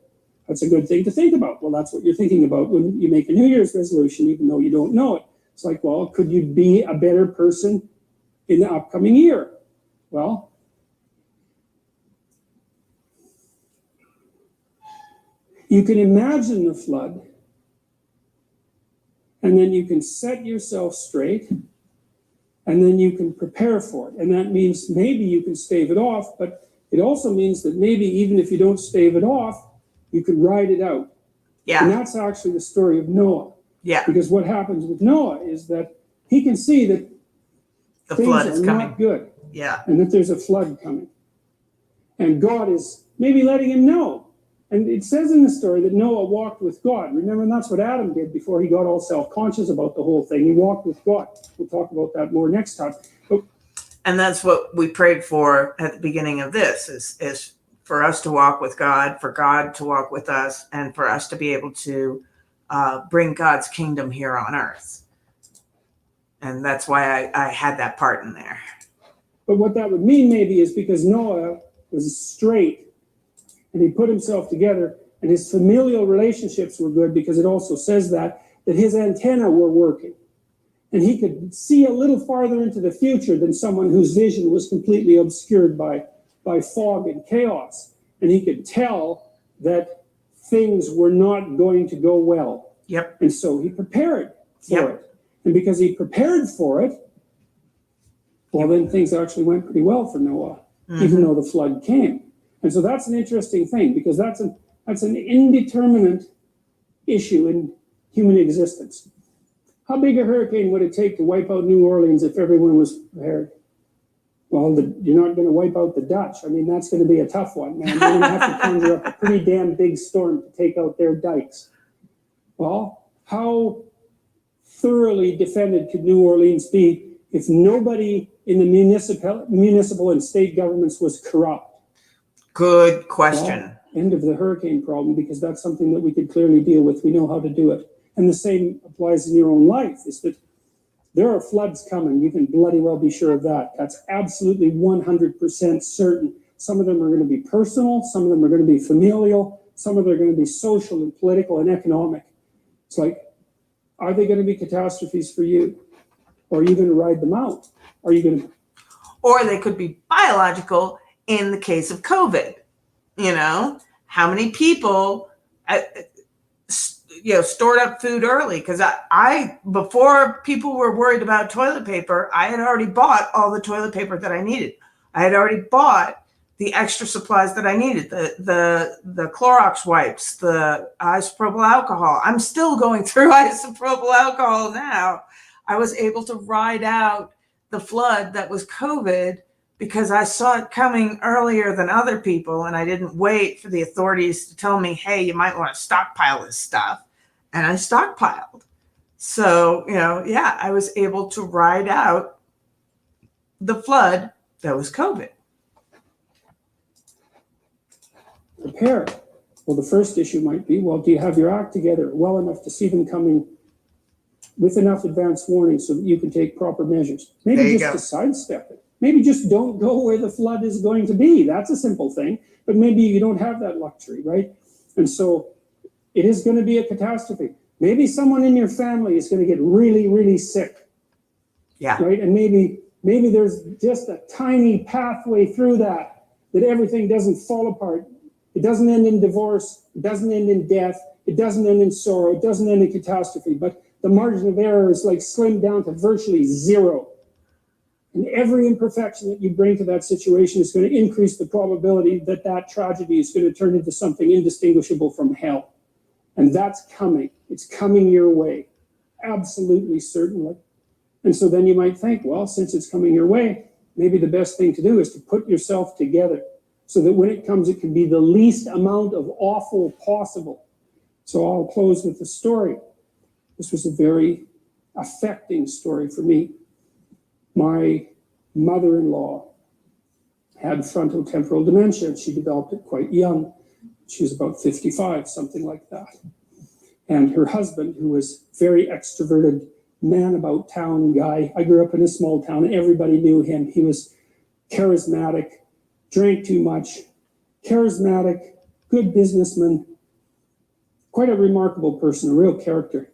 That's a good thing to think about. Well, that's what you're thinking about when you make a New Year's resolution, even though you don't know it. It's like, well, could you be a better person in the upcoming year? Well, you can imagine the flood, and then you can set yourself straight, and then you can prepare for it. And that means maybe you can stave it off, but it also means that maybe even if you don't stave it off, you can ride it out. Yeah. And that's actually the story of Noah. Yeah. Because what happens with Noah is that he can see that The things flood are is coming. not good, Yeah. and that there's a flood coming. And God is maybe letting him know. And it says in the story that Noah walked with God. Remember, and that's what Adam did before he got all self-conscious about the whole thing. He walked with God. We'll talk about that more next time. And that's what we prayed for at the beginning of this, is for us to walk with God, for God to walk with us, and for us to be able to bring God's kingdom here on earth. And that's why I had that part in there. But what that would mean maybe is because Noah was straight and he put himself together, and his familial relationships were good, because it also says that his antennae were working. And he could see a little farther into the future than someone whose vision was completely obscured by fog and chaos. And he could tell that things were not going to go well. Yep. And so he prepared for it. And because he prepared for it, well, then things actually went pretty well for Noah, even though the flood came. And so that's an interesting thing, because that's an indeterminate issue in human existence. How big a hurricane would it take to wipe out New Orleans if everyone was prepared? Well, you're not going to wipe out the Dutch. I mean, that's going to be a tough one, man. You're going to have to conjure up a pretty damn big storm to take out their dikes. Well, how thoroughly defended could New Orleans be if nobody in the municipal and state governments was corrupt? Good question. Well, end of the hurricane problem, because that's something that we could clearly deal with. We know how to do it. And the same applies in your own life, is that there are floods coming. You can bloody well be sure of that. That's absolutely 100% certain. Some of them are going to be personal. Some of them are going to be familial. Some of them are going to be social and political and economic. It's like, are they going to be catastrophes for you? Or are you going to ride them out? Are you going to? Or they could be biological in the case of COVID. You know, how many people, stored up food early? Because I, before people were worried about toilet paper, I had already bought all the toilet paper that I needed. I had already bought the extra supplies that I needed, the Clorox wipes, the isopropyl alcohol. I'm still going through isopropyl alcohol now. I was able to ride out the flood that was COVID because I saw it coming earlier than other people, and I didn't wait for the authorities to tell me, hey, you might want to stockpile this stuff. And I stockpiled. So, I was able to ride out the flood that was COVID. Prepare. Well, the first issue might be, well, do you have your act together well enough to see them coming with enough advance warning so that you can take proper measures? Maybe just to sidestep it. Maybe just don't go where the flood is going to be. That's a simple thing. But maybe you don't have that luxury, right? And so it is going to be a catastrophe. Maybe someone in your family is going to get really, really sick. Yeah. Right? And maybe there's just a tiny pathway through that everything doesn't fall apart. It doesn't end in divorce. It doesn't end in death. It doesn't end in sorrow. It doesn't end in catastrophe. But the margin of error is like slimmed down to virtually zero. And every imperfection that you bring to that situation is going to increase the probability that tragedy is going to turn into something indistinguishable from hell. And that's coming. It's coming your way. Absolutely, certainly. And so then you might think, well, since it's coming your way, maybe the best thing to do is to put yourself together so that when it comes, it can be the least amount of awful possible. So I'll close with a story. This was a very affecting story for me. My mother-in-law had frontotemporal dementia. She developed it quite young. She was about 55, something like that. And her husband, who was very extroverted, man about town guy. I grew up in a small town. Everybody knew him. He was charismatic, drank too much, charismatic, good businessman, quite a remarkable person, a real character.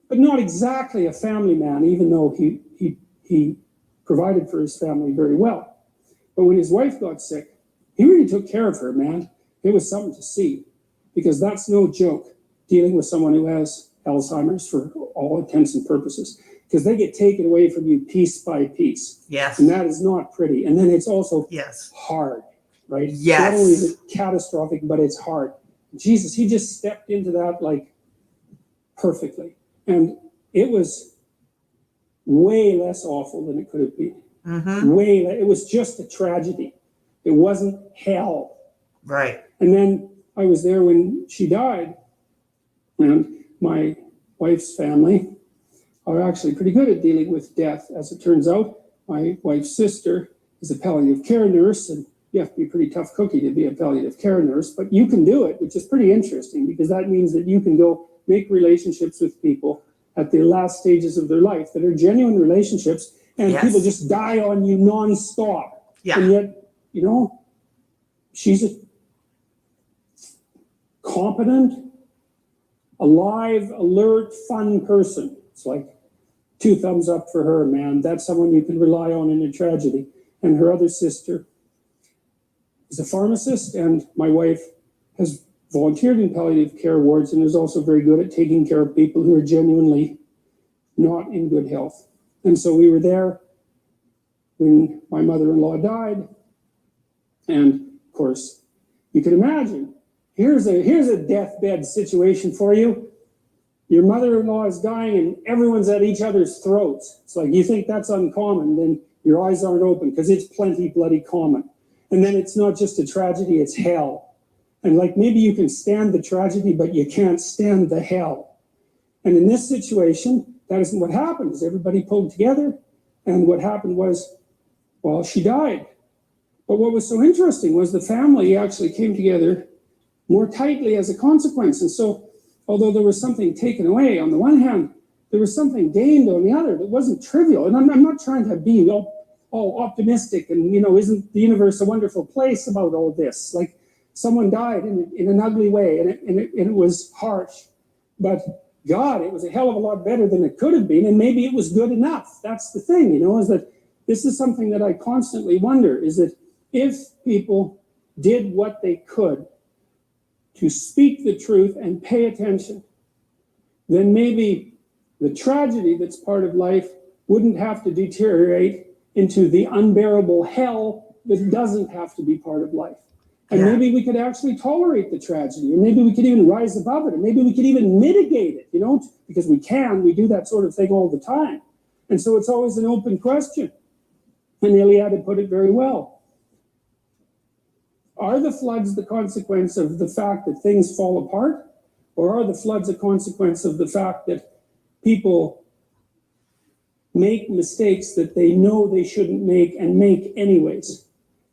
But not exactly a family man, even though he provided for his family very well. But when his wife got sick, he really took care of her, man. It was something to see, because that's no joke, dealing with someone who has Alzheimer's for all intents and purposes, because they get taken away from you piece by piece. Yes. And that is not pretty. And then it's also hard, right? Yes. Not only is it catastrophic, but it's hard. Jesus, he just stepped into that like perfectly. And it was way less awful than it could have been. Mm-hmm. It was just a tragedy. It wasn't hell. Right. And then I was there when she died, and my wife's family are actually pretty good at dealing with death. As it turns out, my wife's sister is a palliative care nurse, and you have to be a pretty tough cookie to be a palliative care nurse, but you can do it, which is pretty interesting, because that means that you can go make relationships with people at the last stages of their life that are genuine relationships, and people just die on you nonstop. Yeah. And yet, you know, she's a competent, alive, alert, fun person. It's like 2 thumbs up for her, man. That's someone you can rely on in a tragedy. And her other sister is a pharmacist, and my wife has volunteered in palliative care wards and is also very good at taking care of people who are genuinely not in good health. And so we were there when my mother-in-law died. And of course, you can imagine, here's a deathbed situation for you. Your mother-in-law is dying and everyone's at each other's throats. It's like, you think that's uncommon, then your eyes aren't open, because it's plenty bloody common. And then it's not just a tragedy, it's hell. And like, maybe you can stand the tragedy, but you can't stand the hell. And in this situation, that isn't what happened, is everybody pulled together. And what happened was, well, she died. But what was so interesting was the family actually came together more tightly as a consequence. And so, although there was something taken away on the one hand, there was something gained on the other that wasn't trivial. And I'm not trying to be all optimistic and, you know, isn't the universe a wonderful place about all this? Like, someone died in an ugly way, and it was harsh. But God, it was a hell of a lot better than it could have been, and maybe it was good enough. That's the thing, you know, is that this is something that I constantly wonder, is that if people did what they could to speak the truth and pay attention, then maybe the tragedy that's part of life wouldn't have to deteriorate into the unbearable hell that doesn't have to be part of life. And maybe we could actually tolerate the tragedy, or maybe we could even rise above it, or maybe we could even mitigate it, you know, because we do that sort of thing all the time. And so it's always an open question. And Eliade put it very well. Are the floods the consequence of the fact that things fall apart? Or are the floods a consequence of the fact that people make mistakes that they know they shouldn't make and make anyways?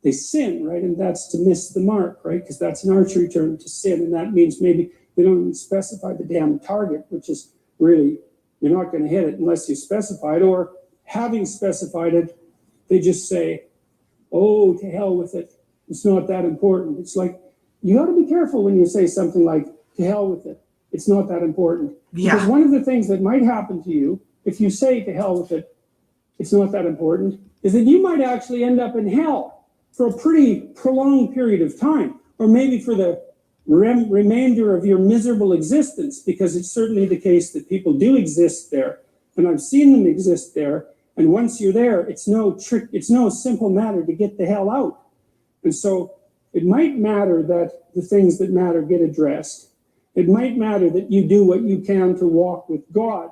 They sin, right? And that's to miss the mark, right? Because that's an archery term, to sin. And that means maybe they don't even specify the damn target, which is really, you're not going to hit it unless you specify it. Or having specified it, they just say, oh, to hell with it. It's not that important. It's like, you got to be careful when you say something like, to hell with it. It's not that important. Yeah. Because one of the things that might happen to you, if you say to hell with it, it's not that important, is that you might actually end up in hell for a pretty prolonged period of time, or maybe for the remainder of your miserable existence, because it's certainly the case that people do exist there, and I've seen them exist there, and once you're there, it's no simple matter to get the hell out. And so it might matter that the things that matter get addressed. It might matter that you do what you can to walk with God.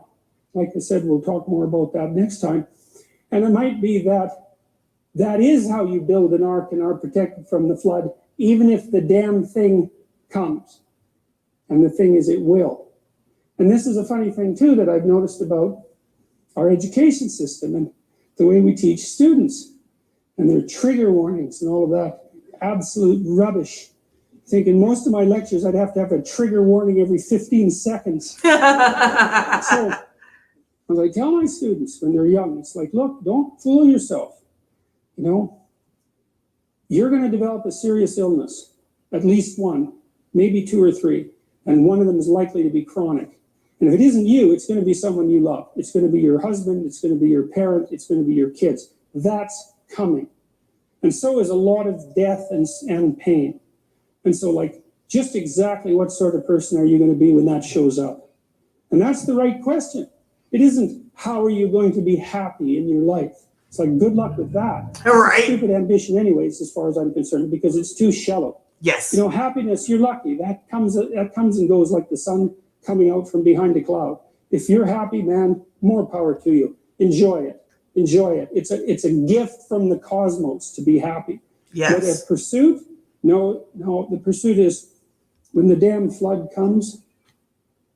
like I said, we'll talk more about that next time. And it might be that is how you build an ark and are protected from the flood, even if the damn thing comes. And the thing is, it will. And this is a funny thing, too, that I've noticed about our education system and the way we teach students and their trigger warnings and all of that absolute rubbish. Thinking most of my lectures, I'd have to have a trigger warning every 15 seconds. So, as I tell my students when they're young, it's like, look, don't fool yourself. You know, you're going to develop a serious illness, at least one, maybe two or three, and one of them is likely to be chronic. And if it isn't you, it's going to be someone you love. It's going to be your husband, it's going to be your parent, it's going to be your kids. That's coming. And so is a lot of death and pain. And so, like, just exactly what sort of person are you going to be when that shows up? And that's the right question. It isn't, how are you going to be happy in your life? It's like, good luck with that. Right. It's stupid ambition anyways, as far as I'm concerned, because it's too shallow. Yes. You know, happiness, you're lucky. That comes and goes like the sun coming out from behind a cloud. If you're happy, man, more power to you. Enjoy it. Enjoy it. It's a gift from the cosmos to be happy. Yes. But a pursuit, no, the pursuit is when the damn flood comes,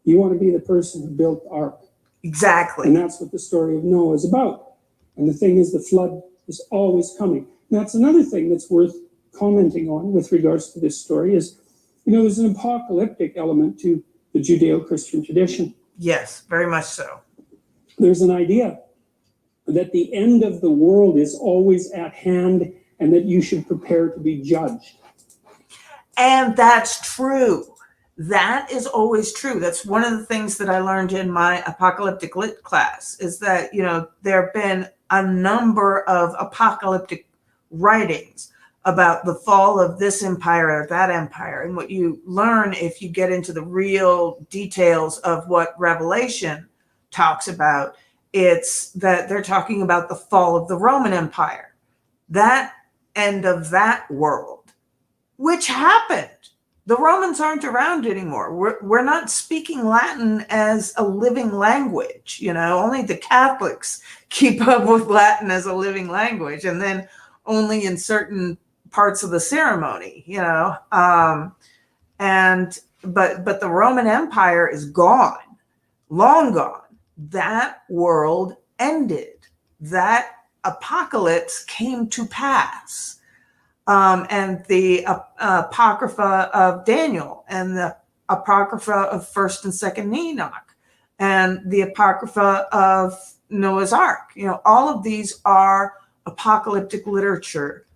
you want to be the person who built the ark. Exactly. And that's what the story of Noah is about. And the thing is, the flood is always coming. And that's another thing that's worth commenting on with regards to this story is, you know, there's an apocalyptic element to the Judeo-Christian tradition. Yes, very much so. There's an idea that the end of the world is always at hand and that you should prepare to be judged. And that's true. That is always true. That's one of the things that I learned in my apocalyptic lit class is that, you know, there have been a number of apocalyptic writings about the fall of this empire or that empire. And what you learn if you get into the real details of what Revelation talks about, it's that they're talking about the fall of the Roman Empire, that end of that world, which happened. The Romans aren't around anymore. We're not speaking Latin as a living language. You know, only the Catholics keep up with Latin as a living language, and then only in certain parts of the ceremony, you know. But the Roman Empire is gone, long gone. That world ended. That apocalypse came to pass. And the Apocrypha of Daniel and the Apocrypha of 1st and 2nd Enoch and the Apocrypha of Noah's Ark. You know, all of these are apocalyptic literature,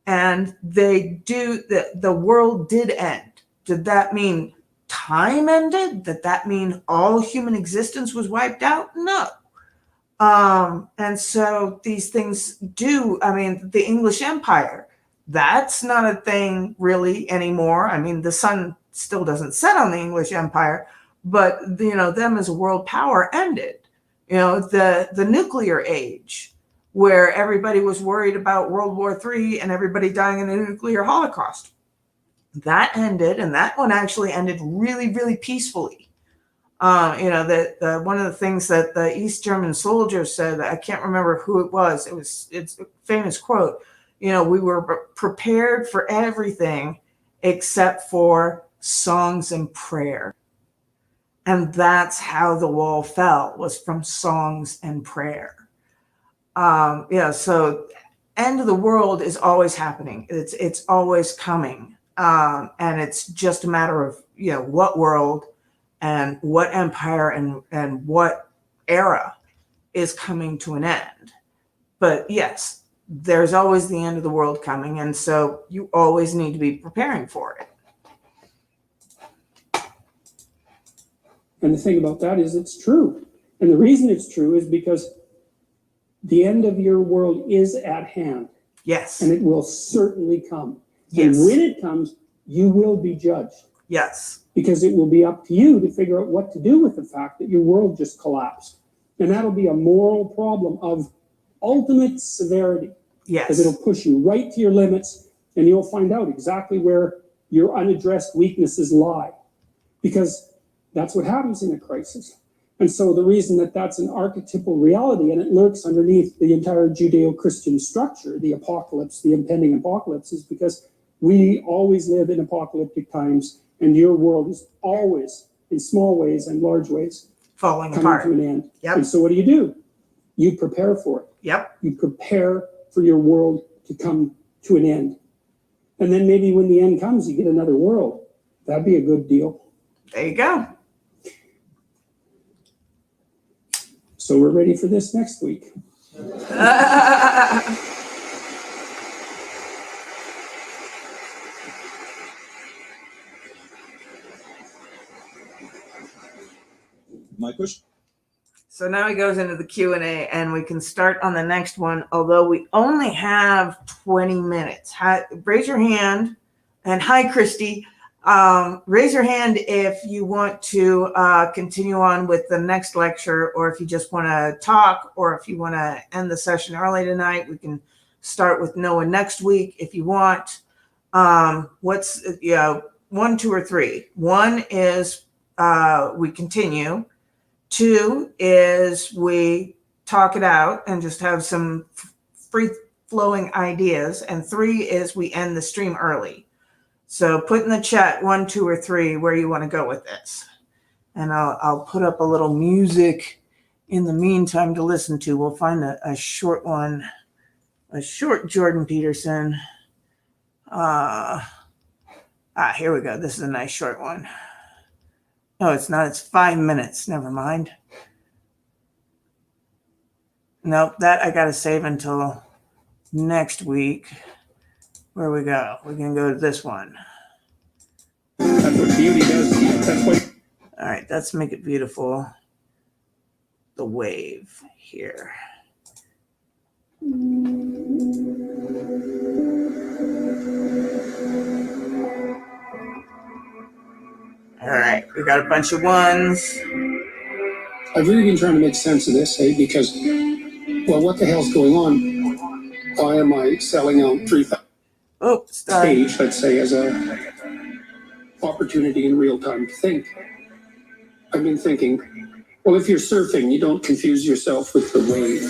and they do, the world did end. Did that mean time ended? Did that mean all human existence was wiped out? No. And so these things do, I mean, the English Empire, that's not a thing really anymore. I mean, the sun still doesn't set on the English Empire, but, you know, them as a world power ended. You know, the nuclear age, where everybody was worried about World War III and everybody dying in a nuclear holocaust, that ended, and that one actually ended really, really peacefully. You know, that one of the things that the East German soldiers said, I can't remember who it was. It's a famous quote. You know, we were prepared for everything except for songs and prayer. And that's how the wall fell, was from songs and prayer. Yeah, so end of the world is always happening. It's always coming. And it's just a matter of, you know, what world and what empire and what era is coming to an end. But yes, there's always the end of the world coming, and so you always need to be preparing for it. And the thing about that is it's true. And the reason it's true is because the end of your world is at hand. Yes. And it will certainly come. Yes. And when it comes, you will be judged. Yes. Because it will be up to you to figure out what to do with the fact that your world just collapsed. And that'll be a moral problem of ultimate severity. Yes. Because it'll push you right to your limits, and you'll find out exactly where your unaddressed weaknesses lie. Because that's what happens in a crisis. And so the reason that that's an archetypal reality and it lurks underneath the entire Judeo-Christian structure, the apocalypse, the impending apocalypse, is because we always live in apocalyptic times, and your world is always, in small ways and large ways, falling coming apart. to an end. Yep. And so what do? You prepare for it. Yep. You prepare for your world to come to an end. And then maybe when the end comes, you get another world. That'd be a good deal. There you go. So we're ready for this next week. My question. So now he goes into the Q&A, and we can start on the next one, although we only have 20 minutes. Raise your hand. And hi, Christy. Raise your hand if you want to continue on with the next lecture, or if you just want to talk, or if you want to end the session early tonight. We can start with Noah next week if you want. What's 1, 2, or 3? 1 is we continue. 2 is we talk it out and just have some free-flowing ideas. And 3 is we end the stream early. So put in the chat 1, 2, or 3 where you want to go with this. And I'll put up a little music in the meantime to listen to. We'll find a short one, a short Jordan Peterson. Here we go. This is a nice short one. No, it's not. It's 5 minutes. Never mind. Nope, that I got to save until next week. Where we go? We can go to this one. That's what beauty does. That's what. All right, let's make it beautiful. The wave here. All right, we got a bunch of ones. I've really been trying to make sense of this, because, well, what the hell's going on? Why am I selling out 3,000 stage, let's say, as a opportunity in real time to think? I've been thinking, well, if you're surfing, you don't confuse yourself with the wave.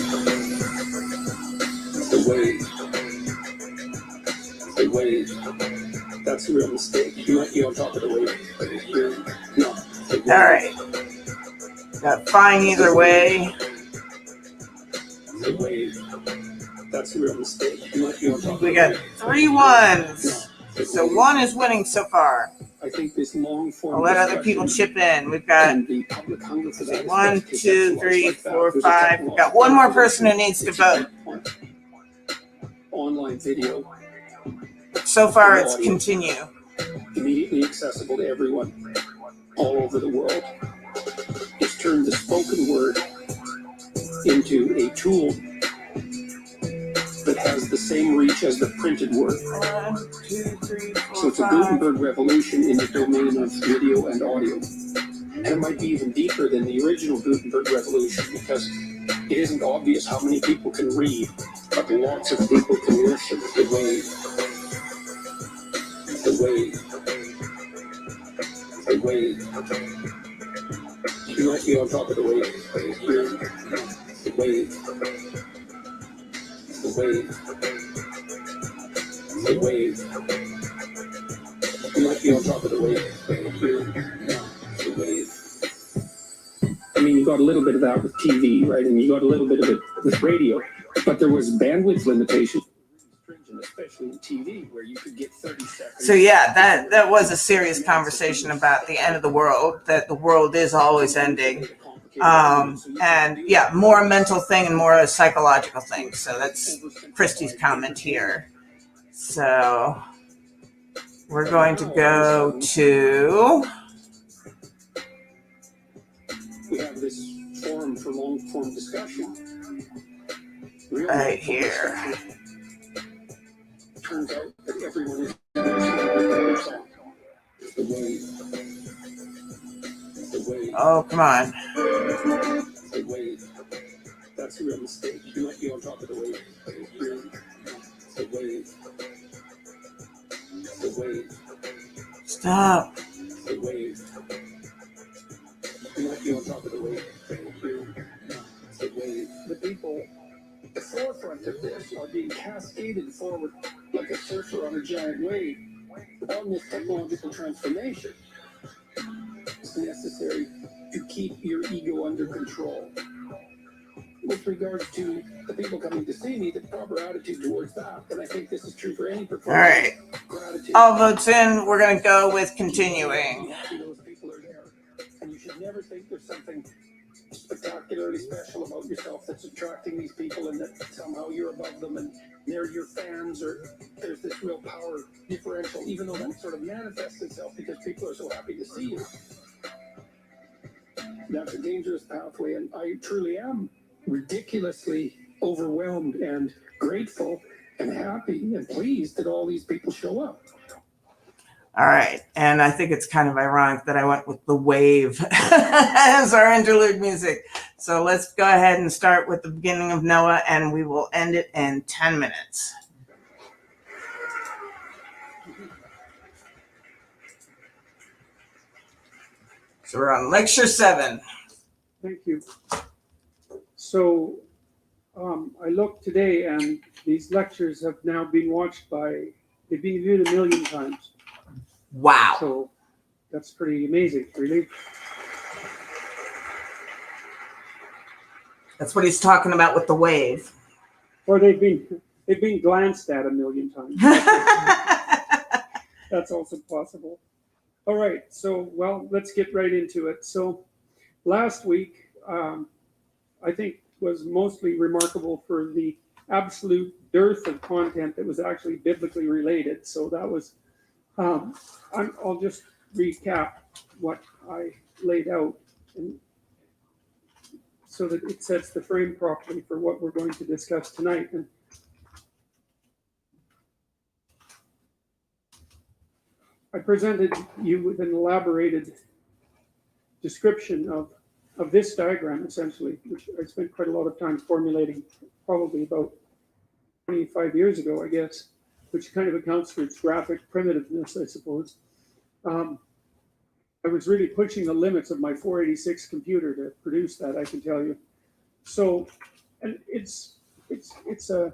The wave. The wave. That's the real mistake. You might be on top of the wave, but you're not. All right. Got fine either way. The wave. That's the real mistake. You might be on top. We got 3 ones. So 1 is winning so far. I think this long form. I'll let other people chip in. We've got 1, 2, 3, 4, 5. We've got 1 more person who needs to vote. Online video. So far, it's continue. Immediately accessible to everyone, all over the world. It's turned the spoken word into a tool that has the same reach as the printed word. 1, 2, 3, 4, So it's a 5. Gutenberg revolution in the domain of video and audio. And it might be even deeper than the original Gutenberg revolution, because it isn't obvious how many people can read, but lots of people can listen. The wave. The wave. The wave. You might be on top of the wave, but you're the wave. The wave. The wave. You might be on top of the wave, but you're the wave. I mean, you got a little bit of that with TV, right? And you got a little bit of it with radio, but there was bandwidth limitations, especially in TV, where you could get 30 seconds. So yeah, that was a serious conversation about the end of the world, that the world is always ending. And yeah, more a mental thing and more a psychological thing. So that's Christy's comment here. So we're going to go to... We have this forum for long-form discussion. Right here. Turns out that everyone is the wave. The wave. Oh, come on. The wave. That's the real mistake. You might be on top of the wave, but you're the wave. The wave. Stop. The wave. You might be on top of the wave. the forefront of this are being cascaded forward like a surfer on a giant wave on this technological transformation. It's necessary to keep your ego under control. With regards to the people coming to see me, the proper attitude towards that, and I think this is true for any performer. All right. Gratitude. All votes in. We're going to go with continuing. Those people are there. And you should never think there's something spectacularly special about yourself that's attracting these people and that somehow you're above them and they're your fans, or there's this real power differential, even though that sort of manifests itself because people are so happy to see you. That's a dangerous pathway, and I truly am ridiculously overwhelmed and grateful and happy and pleased that all these people show up. All right. And I think it's kind of ironic that I went with The Wave as our interlude music. So let's go ahead and start with the beginning of Noah, and we will end it in 10 minutes. So we're on lecture 7. Thank you. So I looked today, and these lectures have now been they've been viewed 1 million times. Wow. So that's pretty amazing, really. That's what he's talking about with The Wave. Or they've been glanced at 1 million times. That's also possible. All right, so, well, let's get right into it. So last week, I think, was mostly remarkable for the absolute dearth of content that was actually biblically related. So that was, I'll just recap what I laid out so that it sets the frame properly for what we're going to discuss tonight. And I presented you with an elaborated description of this diagram, essentially, which I spent quite a lot of time formulating, probably about 25 years ago, I guess, which kind of accounts for its graphic primitiveness, I suppose. I was really pushing the limits of my 486 computer to produce that, I can tell you. So, and it's a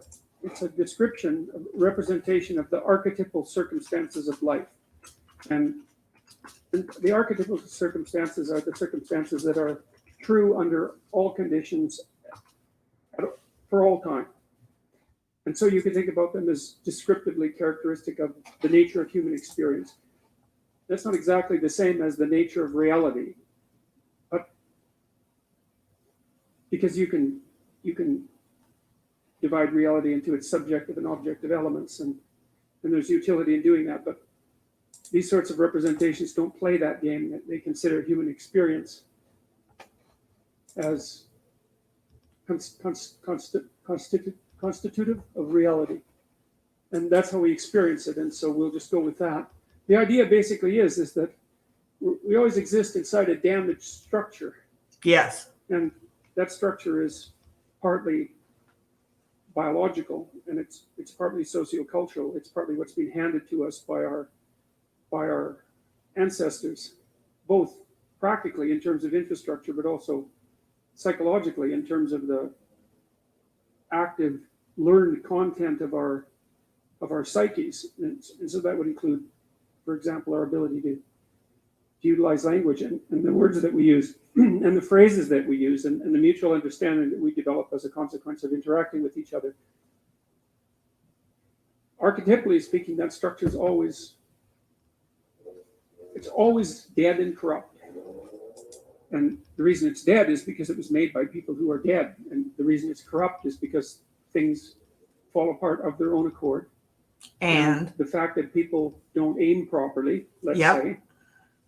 description, a representation of the archetypal circumstances of life. And the archetypal circumstances are the circumstances that are true under all conditions for all time. And so you can think about them as descriptively characteristic of the nature of human experience. That's not exactly the same as the nature of reality, but because you can divide reality into its subjective and objective elements, and there's utility in doing that. But these sorts of representations don't play that game. They consider human experience as constitutive of reality. And that's how we experience it. And so we'll just go with that. The idea basically is that we always exist inside a damaged structure. Yes. And that structure is partly biological, and it's partly sociocultural. It's partly what's been handed to us by our ancestors, both practically in terms of infrastructure, but also psychologically in terms of the active learned content of our psyches. And so that would include, for example, our ability to utilize language and the words that we use and the phrases that we use and the mutual understanding that we develop as a consequence of interacting with each other. Archetypally speaking, that structure is always dead and corrupt. And the reason it's dead is because it was made by people who are dead. And the reason it's corrupt is because things fall apart of their own accord. And the fact that people don't aim properly, let's say,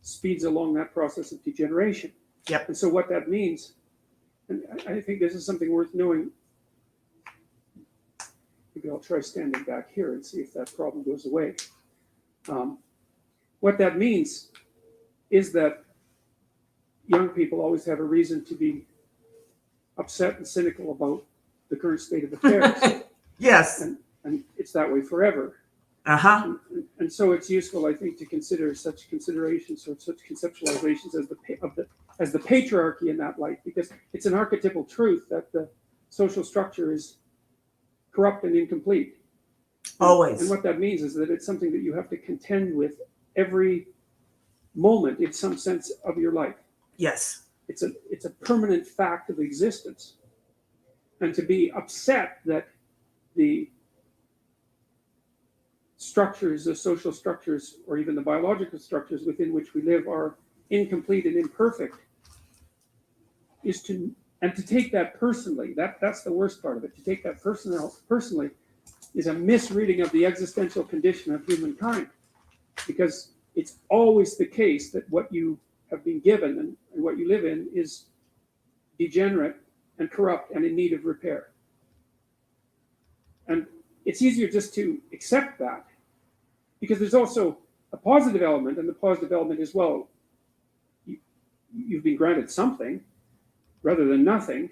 speeds along that process of degeneration. Yep. And so what that means, and I think this is something worth knowing. Maybe I'll try standing back here and see if that problem goes away. What that means is that young people always have a reason to be upset and cynical about the current state of affairs. Yes. And it's that way forever. Uh-huh. And so it's useful, I think, to consider such considerations or such conceptualizations as the patriarchy in that light, because it's an archetypal truth that the social structure is corrupt and incomplete. Always. And what that means is that it's something that you have to contend with every moment in some sense of your life. Yes. It's a permanent fact of existence. And to be upset that the structures, the social structures, or even the biological structures within which we live are incomplete and imperfect, to take that personally, that's the worst part of it. To take that personally is a misreading of the existential condition of humankind, because it's always the case that what you have been given and what you live in is degenerate and corrupt and in need of repair. And it's easier just to accept that, because there's also a positive element, and the positive element is, well, you've been granted something rather than nothing.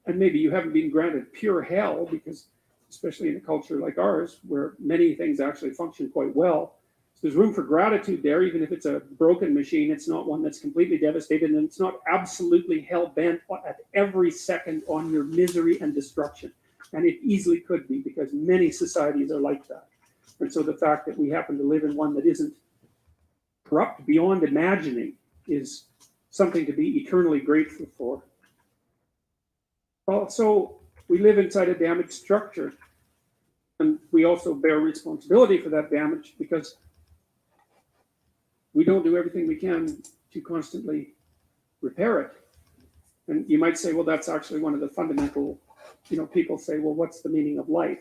And maybe you haven't been granted pure hell, because especially in a culture like ours, where many things actually function quite well, so there's room for gratitude there. Even if it's a broken machine, it's not one that's completely devastated, and it's not absolutely hell-bent at every second on your misery and destruction. And it easily could be, because many societies are like that. And so the fact that we happen to live in one that isn't corrupt beyond imagining is something to be eternally grateful for. Well, so we live inside a damaged structure, and we also bear responsibility for that damage, because we don't do everything we can to constantly repair it. And you might say, well, that's actually one of the fundamental, people say, well, what's the meaning of life?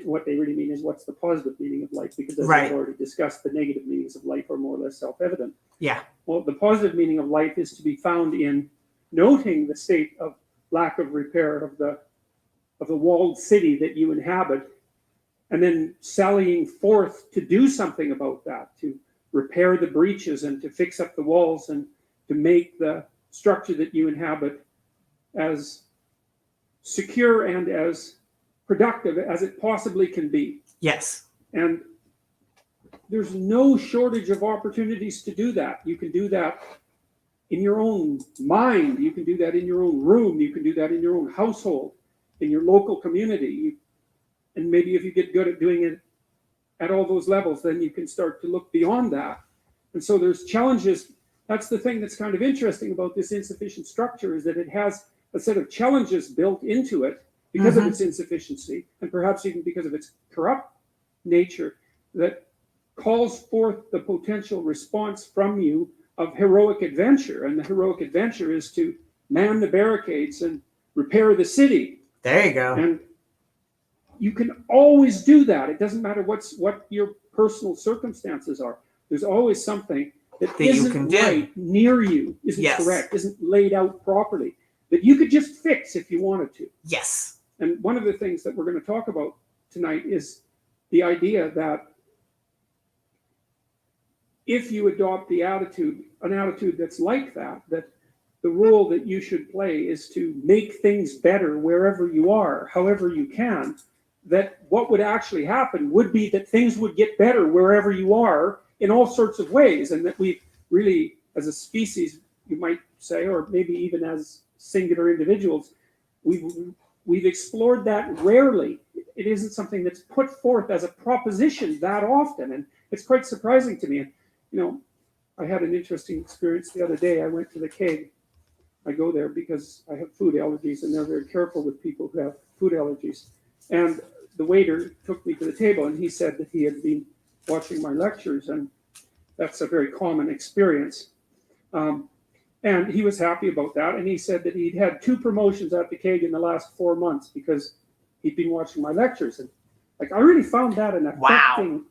What they really mean is, what's the positive meaning of life? Because as Right. we've already discussed, the negative meanings of life are more or less self-evident. Yeah. Well, the positive meaning of life is to be found in noting the state of lack of repair of the walled city that you inhabit, and then sallying forth to do something about that, to repair the breaches and to fix up the walls and to make the structure that you inhabit as secure and as productive as it possibly can be. Yes. And there's no shortage of opportunities to do that. You can do that in your own mind. You can do that in your own room. You can do that in your own household, in your local community. And maybe if you get good at doing it at all those levels, then you can start to look beyond that. And so there's challenges. That's the thing that's kind of interesting about this insufficient structure, is that it has a set of challenges built into it because of its insufficiency, and perhaps even because of its corrupt nature, that calls forth the potential response from you of heroic adventure. And the heroic adventure is to man the barricades and repair the city. There you go. And you can always do that. It doesn't matter what your personal circumstances are. There's always something that you isn't can do. right near you, isn't Yes. correct, isn't laid out properly, that you could just fix if you wanted to. Yes. And one of the things that we're going to talk about tonight is the idea that if you adopt an attitude that's like that the role that you should play is to make things better wherever you are, however you can, that what would actually happen would be that things would get better wherever you are in all sorts of ways, and that we really, as a species, you might say, or maybe even as singular individuals, we've explored that rarely. It isn't something that's put forth as a proposition that often, and it's quite surprising to me. I had an interesting experience the other day. I went to the keg. I go there because I have food allergies, and they're very careful with people who have food allergies. And the waiter took me to the table, and he said that he had been watching my lectures, and that's a very common experience. And he was happy about that, and he said that he'd had 2 promotions at the keg in the last 4 months because he'd been watching my lectures. And I really found that an affecting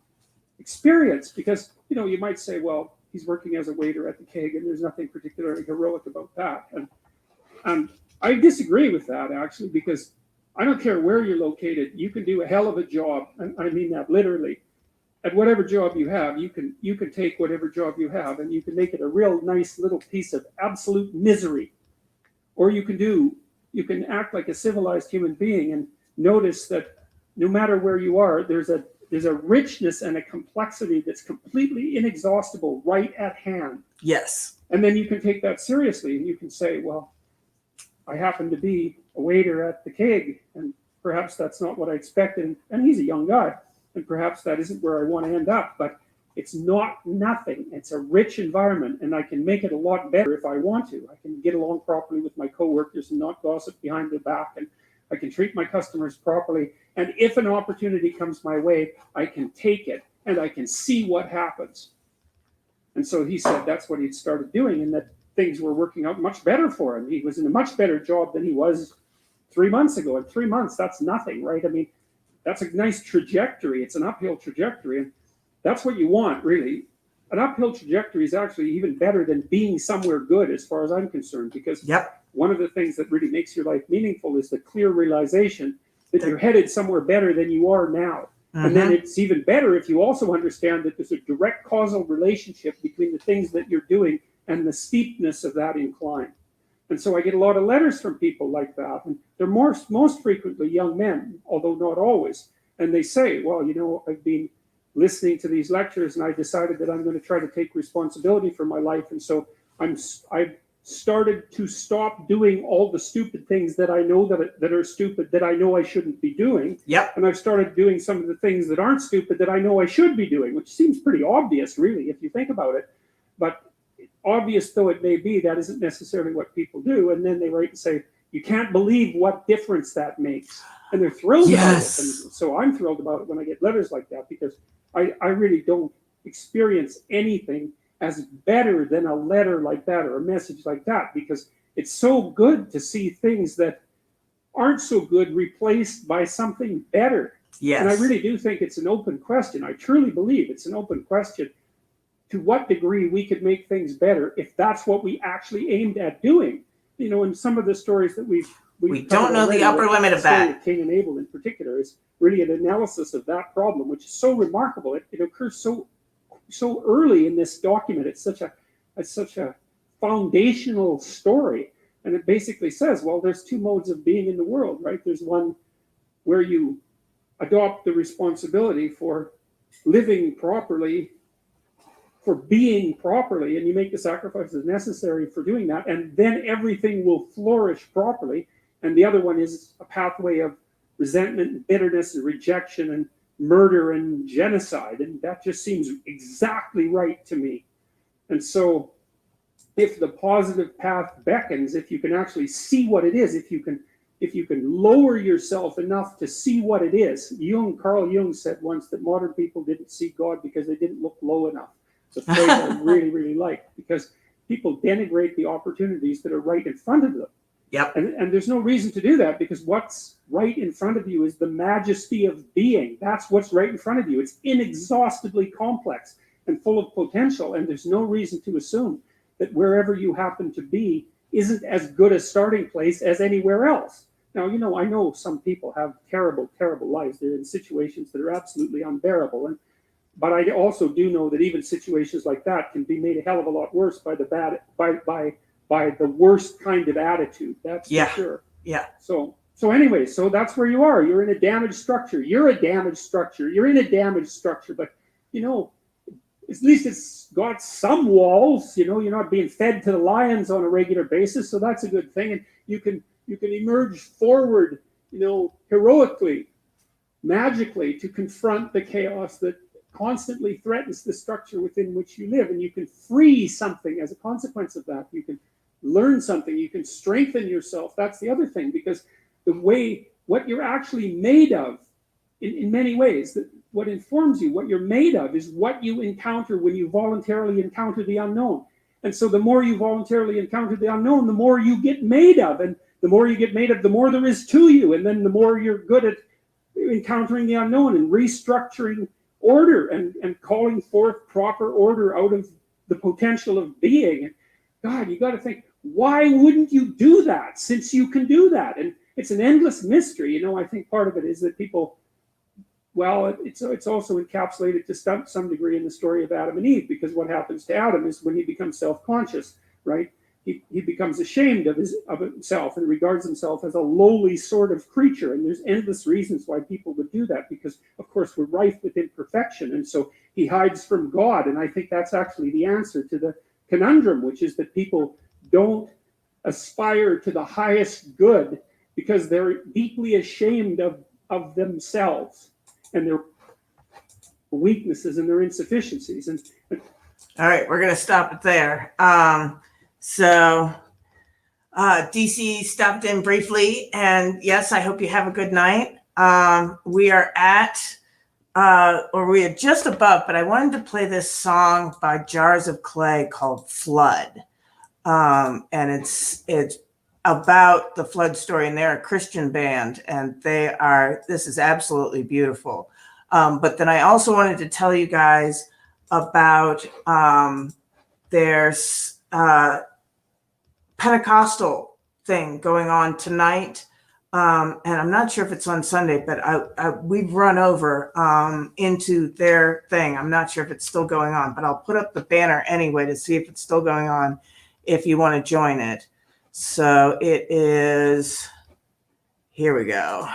experience, because you might say, well, he's working as a waiter at the keg, and there's nothing particularly heroic about that. And I disagree with that, actually, because I don't care where you're located, you can do a hell of a job, and I mean that literally. At whatever job you have, you can take whatever job you have, and you can make it a real nice little piece of absolute misery. Or you can act like a civilized human being and notice that no matter where you are, there's a richness and a complexity that's completely inexhaustible right at hand. Yes. And then you can take that seriously, and you can say, well, I happen to be a waiter at the keg, and perhaps that's not what I expected. And he's a young guy, and perhaps that isn't where I want to end up. But it's not nothing. It's a rich environment, and I can make it a lot better if I want to. I can get along properly with my coworkers and not gossip behind their back, and I can treat my customers properly. And if an opportunity comes my way, I can take it, and I can see what happens. And so he said that's what he'd started doing, and that things were working out much better for him. He was in a much better job than he was 3 months ago. In 3 months, that's nothing, right? I mean, that's a nice trajectory. It's an uphill trajectory, and that's what you want, really. An uphill trajectory is actually even better than being somewhere good, as far as I'm concerned, because one of the things that really makes your life meaningful is the clear realization that you're headed somewhere better than you are now. And then it's even better if you also understand that there's a direct causal relationship between the things that you're doing and the steepness of that incline. And so I get a lot of letters from people like that, and they're most frequently young men, although not always. And they say, well, you know, I've been listening to these lectures, and I decided that I'm going to try to take responsibility for my life. And so I've started to stop doing all the stupid things that I know that are stupid, that I know I shouldn't be doing. And I've started doing some of the things that aren't stupid that I know I should be doing, which seems pretty obvious, really, if you think about it. But obvious though it may be, that isn't necessarily what people do. And then they write and say, you can't believe what difference that makes. And they're thrilled about it. And so I'm thrilled about it when I get letters like that, because I really don't experience anything as better than a letter like that or a message like that, because it's so good to see things that aren't so good replaced by something better. And I really do think it's an open question. I truly believe it's an open question to what degree we could make things better if that's what we actually aimed at doing. You know, in some of the stories that we don't know the upper limit of that. Cain and Abel in particular is really an analysis of that problem, which is so remarkable. It occurs so early in this document. It's such a foundational story, and it basically says, well, there's two modes of being in the world, right? There's one where you adopt the responsibility for living properly, for being properly, and you make the sacrifices necessary for doing that, and then everything will flourish properly. And the other one is a pathway of resentment and bitterness and rejection and murder and genocide. And that just seems exactly right to me. And so if the positive path beckons, if you can actually see what it is, if you can lower yourself enough to see what it is. Carl Jung said once that modern people didn't see God because they didn't look low enough. It's a phrase I really, really like, because people denigrate the opportunities that are right in front of them. And there's no reason to do that, because what's right in front of you is the majesty of being. That's what's right in front of you. It's inexhaustibly complex and full of potential, and there's no reason to assume that wherever you happen to be isn't as good a starting place as anywhere else. Now, you know, I know some people have terrible, terrible lives. They're in situations that are absolutely unbearable, but I also do know that even situations like that can be made a hell of a lot worse by the by the worst kind of attitude. That's for sure. So anyway, so that's where you are. You're in a damaged structure. You're a damaged structure. You're in a damaged structure. But, you know, at least it's got some walls. You know, you're not being fed to the lions on a regular basis, so that's a good thing. And you can emerge forward, you know, heroically, magically, to confront the chaos that constantly threatens the structure within which you live. And you can free something as a consequence of that. You can learn something. You can strengthen yourself. That's the other thing, because what you're actually made of, in many ways, what informs you, what you're made of, is what you encounter when you voluntarily encounter the unknown. And so the more you voluntarily encounter the unknown, the more you get made of. And the more you get made of, the more there is to you. And then the more you're good at encountering the unknown and restructuring order and calling forth proper order out of the potential of being. And God, you got to think, why wouldn't you do that, since you can do that? And it's an endless mystery. You know, I think part of it is that people, well, it's also encapsulated to some degree in the story of Adam and Eve, because what happens to Adam is when he becomes self-conscious, right? He becomes ashamed of himself and regards himself as a lowly sort of creature. And there's endless reasons why people would do that, because, of course, we're rife with imperfection. And so he hides from God. And I think that's actually the answer to the conundrum, which is that people don't aspire to the highest good because they're deeply ashamed of themselves and their weaknesses and their insufficiencies. And all right, we're going to stop it there. DC stopped in briefly, and yes, I hope you have a good night. We are at, or we are just above, but I wanted to play this song by Jars of Clay called Flood. And it's about the flood story, and they're a Christian band, and this is absolutely beautiful. But then I also wanted to tell you guys about there's Pentecostal thing going on tonight. And I'm not sure if it's on Sunday, but we've run over into their thing. I'm not sure if it's still going on, but I'll put up the banner anyway to see if it's still going on if you want to join it. So it is, here we go.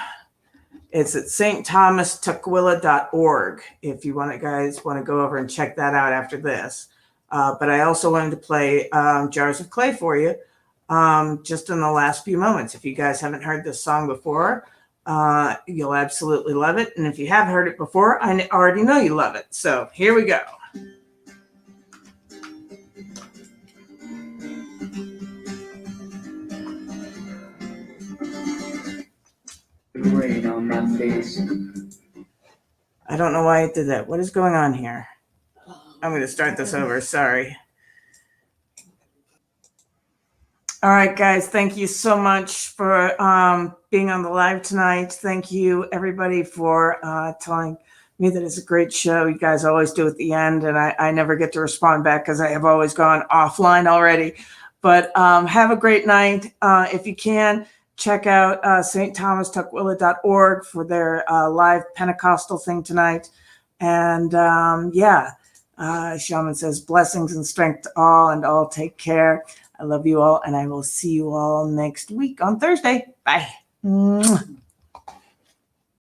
It's at stthomastukwila.org if you guys want to go over and check that out after this. But I also wanted to play Jars of Clay for you just in the last few moments. If you guys haven't heard this song before, you'll absolutely love it. And if you have heard it before, I already know you love it. So here we go. Rain on my face. I don't know why it did that. What is going on here? I'm going to start this over. Sorry. All right, guys. Thank you so much for being on the live tonight. Thank you, everybody, for telling me that it's a great show. You guys always do at the end, and I never get to respond back because I have always gone offline already. But have a great night. If you can, check out stthomastukwila.org for their live Pentecostal thing tonight. And Shaman says, blessings and strength to all, and all take care. I love you all, and I will see you all next week on Thursday. Bye.